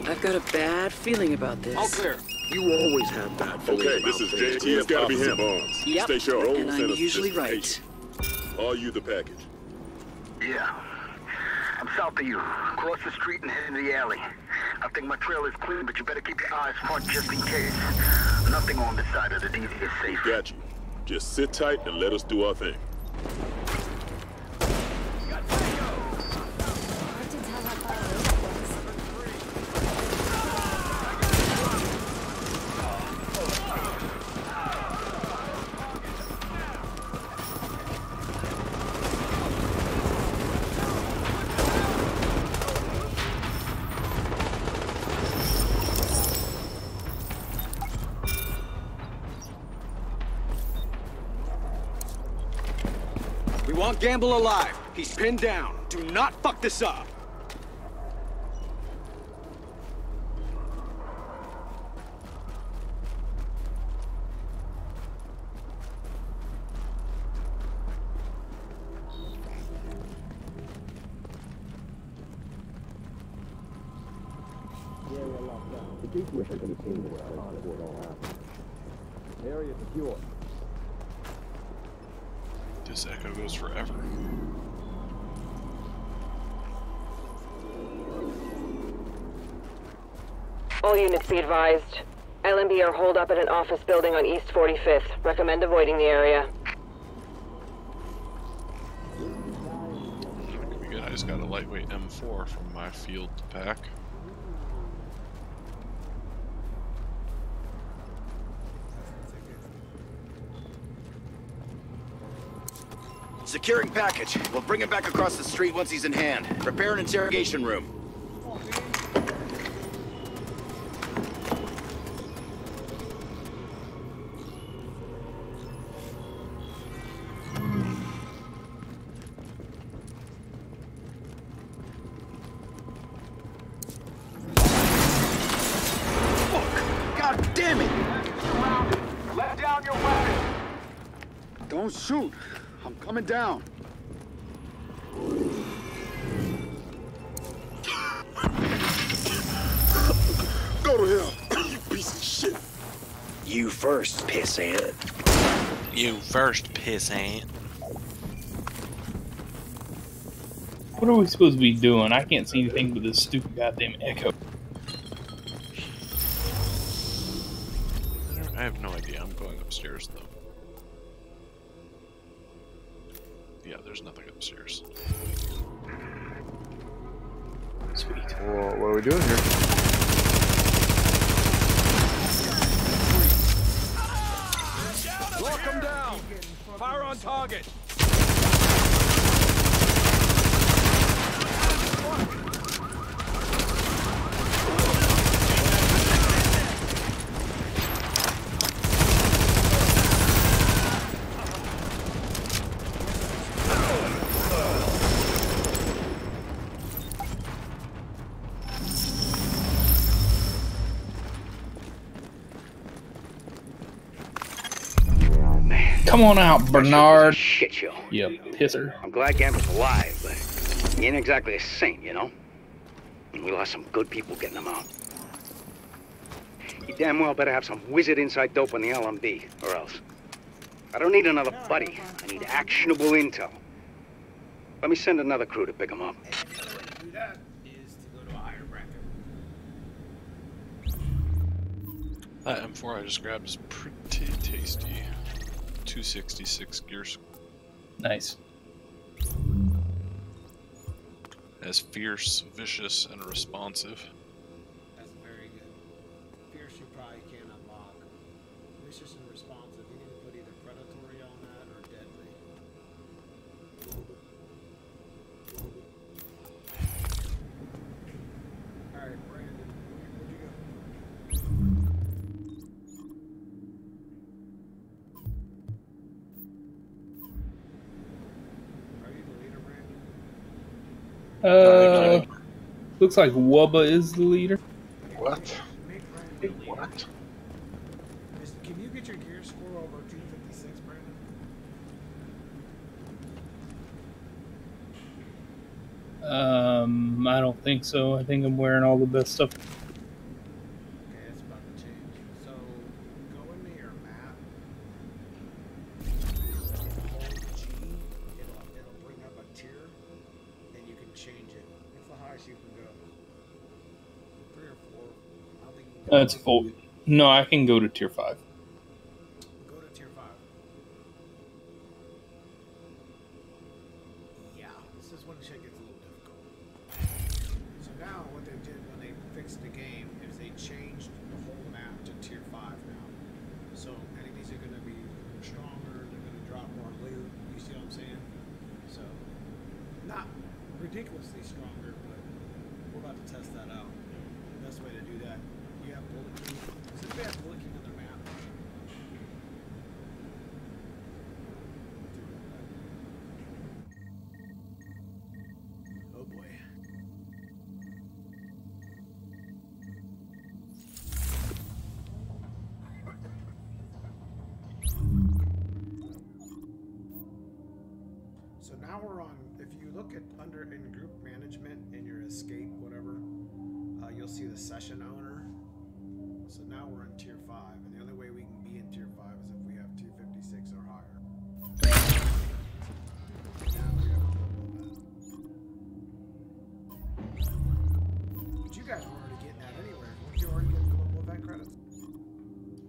I've got a bad feeling about this. All clear. You always have bad feelings. Okay, this is JT. It's gotta be him. Yep. Stay sharp. And I'm usually right. Are you the package? Yeah. I'm south of you. Cross the street and head into the alley. I think my trail is clean, but you better keep your eyes front just in case. Nothing on this side of the DZ is safe. Got you. Just sit tight and let us do our thing. We want Gamble alive. He's pinned down. Do not fuck this up. Wish I could have seen where I on before it all happened. Area secure. This echo goes forever. All units be advised. LMB are holed up at an office building on East 45th. Recommend avoiding the area. That could be good. I just got a lightweight M4 from my field pack. Securing package. We'll bring it back across the street once he's in hand. Prepare an interrogation room. Fuck! God damn it! Let down your weapon! Don't shoot. I'm coming down. Go to hell, you piece of shit. You first, pissant. You first, pissant. What are we supposed to be doing? I can't see anything but this stupid goddamn echo. I have no idea. I'm going upstairs though. Yeah, there's nothing upstairs. Sweet. Well, what are we doing here? Lock him down! Fire on target! Come on out, Bernard. Shit show. You pisser. I'm glad Gamble's alive, but he ain't exactly a saint, you know? And we lost some good people getting him out. You damn well better have some wizard inside dope on the LMB, or else. I don't need another buddy. I need actionable intel. Let me send another crew to pick him up. Do that is to go to a higher bracket. That M4 I just grabbed is pretty tasty. 266 gears. Nice. As fierce, vicious, and responsive. That's very good. Fierce you probably can't unlock. Vicious and responsive. You need to put either predatory on that or deadly. Looks like Wubba is the leader. What? What? Can you get your gear score over 256, Brandon? I don't think so. I think I'm wearing all the best stuff. Okay, it's about to change. So, go into your map. Hold G. It'll bring up a tier, and you can change it. What's the highest you can go? 3 or 4. I don't think you can go. That's full. No, I can go to tier 5. Go to tier 5. Yeah, this is when shit gets a little difficult. So now what they did when they fixed the game is they changed the whole map to tier 5 now. So enemies are going to be stronger, they're going to drop more loot, you see what I'm saying? So, not ridiculously stronger, but we're about to test that out. The best way to do that, you have bullet key. Does anybody have bullet key on their map? Oh boy. So now we're on, if you look at under in group management in your escape, whatever, you'll see the session owner. So now we're in tier 5, and the only way we can be in tier 5 is if we have 256 or higher. Now we have a global event. But you guys were already getting that anyway. Weren't you already getting global event credits?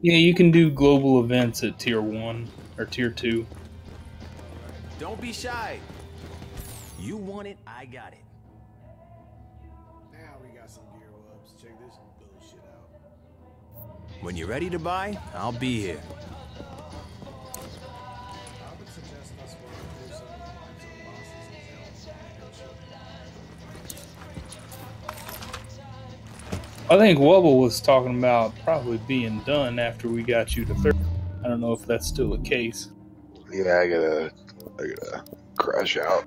Yeah, you can do global events at tier 1 or tier 2. Don't be shy. You want it, I got it. Now we got some gear wubs. Check this bullshit out. When you're ready to buy, I'll be here. I would suggest us working through some bosses and I think Wubble was talking about probably being done after we got you to 30. I don't know if that's still the case. Yeah, I gotta crash out.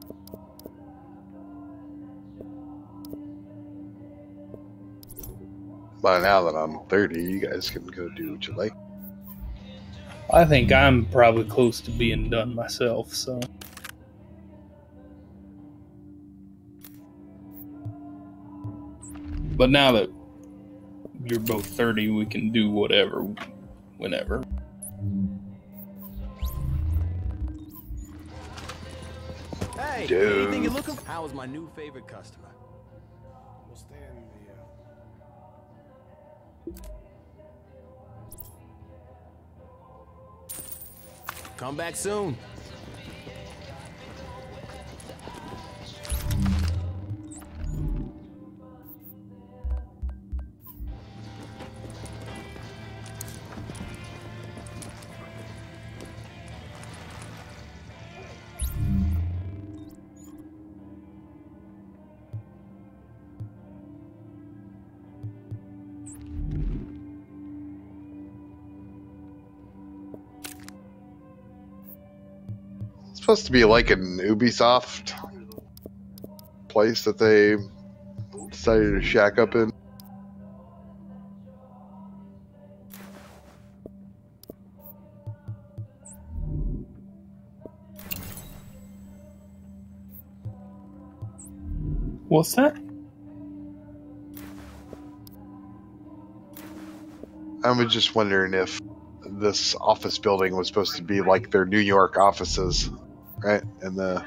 By now that I'm 30, you guys can go do what you like. I think I'm probably close to being done myself, so. But now that you're both 30, we can do whatever, whenever. Hey, Dude. anything you're looking for? How is my new favorite customer? we'll stay in the Come back soon. It's supposed to be like an Ubisoft place that they decided to shack up in. What's that? I was just wondering if this office building was supposed to be like their New York offices, right? And the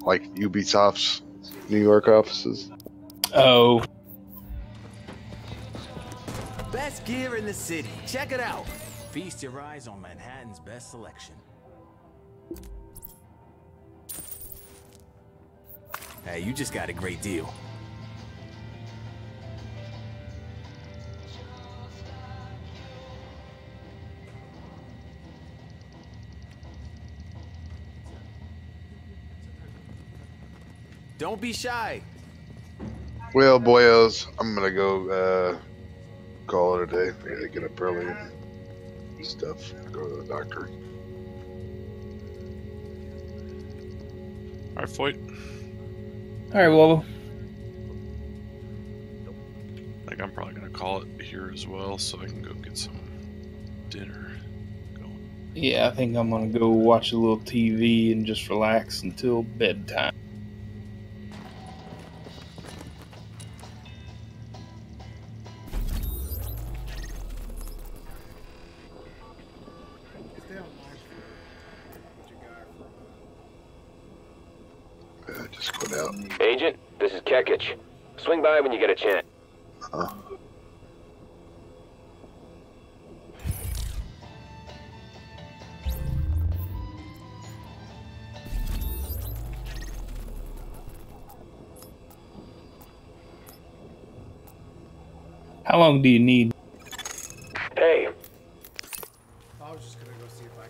like Ubisoft's New York offices. Oh. Best gear in the city. Check it out. Feast your eyes on Manhattan's best selection. Hey, you just got a great deal. Don't be shy. Well, boyos, I'm gonna go call it a day. I gotta get up early and stuff. Go to the doctor. Alright, Foyt. Alright, well. I think I'm probably gonna call it here as well, so I can go get some dinner going. Yeah, I think I'm gonna go watch a little TV and just relax until bedtime. Just quit out. Agent, this is Kekich. Swing by when you get a chance. How long do you need? Hey. I was just gonna go see if I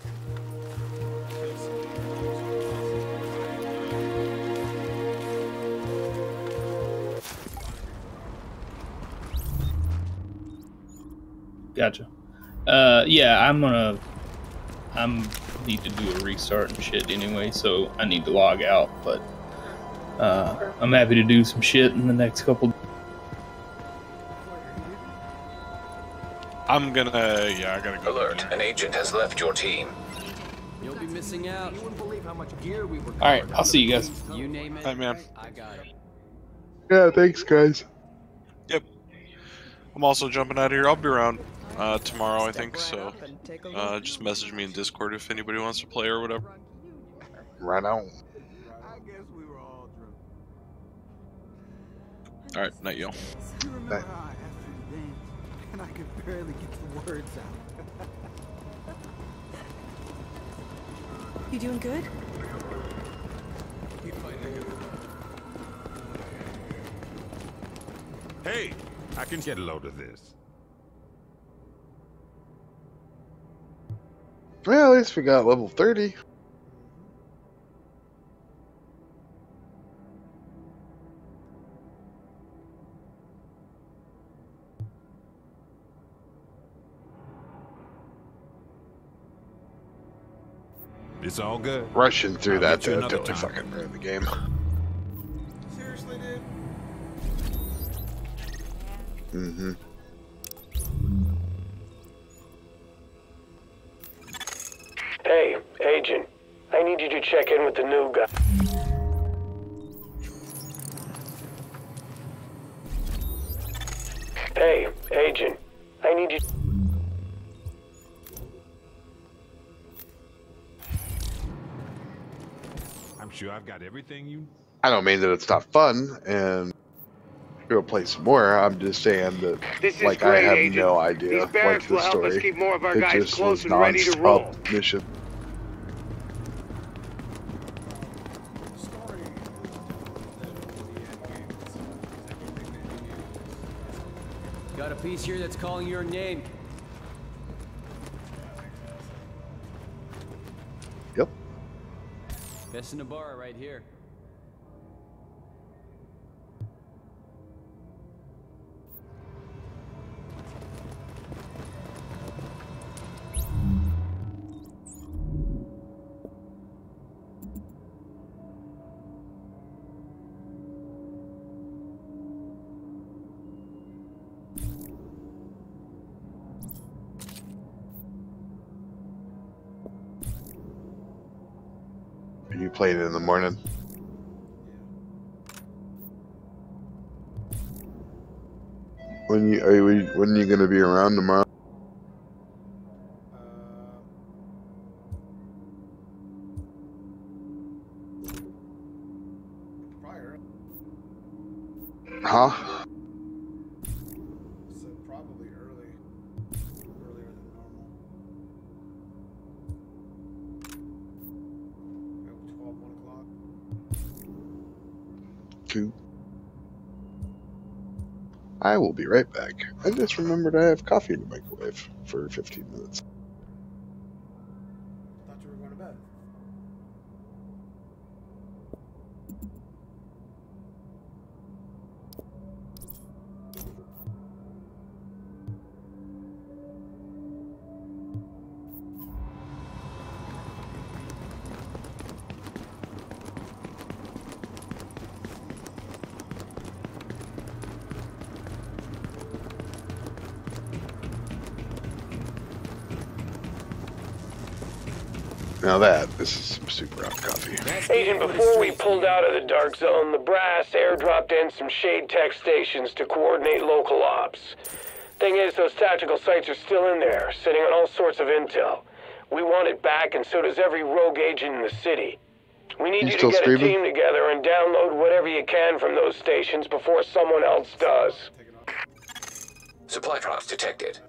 Gotcha. Yeah, I'm need to do a restart and shit anyway, so I need to log out, but I'm happy to do some shit in the next couple. I'm gonna, yeah, I gotta go. Alert, an agent has left your team. You'll be missing out. You wouldn't believe how much gear we were. Alright, I'll see you guys. You name it. Hey, man. I got it. Yeah, thanks, guys. Yep. I'm also jumping out of here. I'll be around tomorrow, I think, so just message me in Discord if anybody wants to play or whatever. Right on. I guess we were all drunk. Alright, night, y'all. You remember how I asked you to dance, and I could barely get the words out. You doing good? Hey, I can get a load of this. Well, at least we got level 30. It's all good. Rushing through I'll that get you though another totally time. fucking ruined the game. seriously, dude. Mm-hmm. Hey, Agent. I need you to check in with the new guy. Hey, Agent. I need you... I'm sure I've got everything you... I don't mean that it's not fun and go play some more. I'm just saying that, This is like, great, I have Agent. no idea. These barracks like, will the help us story. keep more of our It guys just close was and ready to roll. non-stop mission. Got a piece here that's calling your name. Yep. Best in the bar right here. You played it in the morning. When are you gonna be around tomorrow? Huh? So probably earlier than normal. 12, 1 o'clock. 2. I will be right back. I just remembered I have coffee in the microwave for 15 minutes. Thought you were going to bed. Now this is some super hot coffee. Agent, before we pulled out of the dark zone, the brass airdropped in some shade tech stations to coordinate local ops. Thing is, those tactical sites are still in there, sitting on all sorts of intel. We want it back, and so does every rogue agent in the city. We need you to get a team together and download whatever you can from those stations before someone else does. Supply drops detected.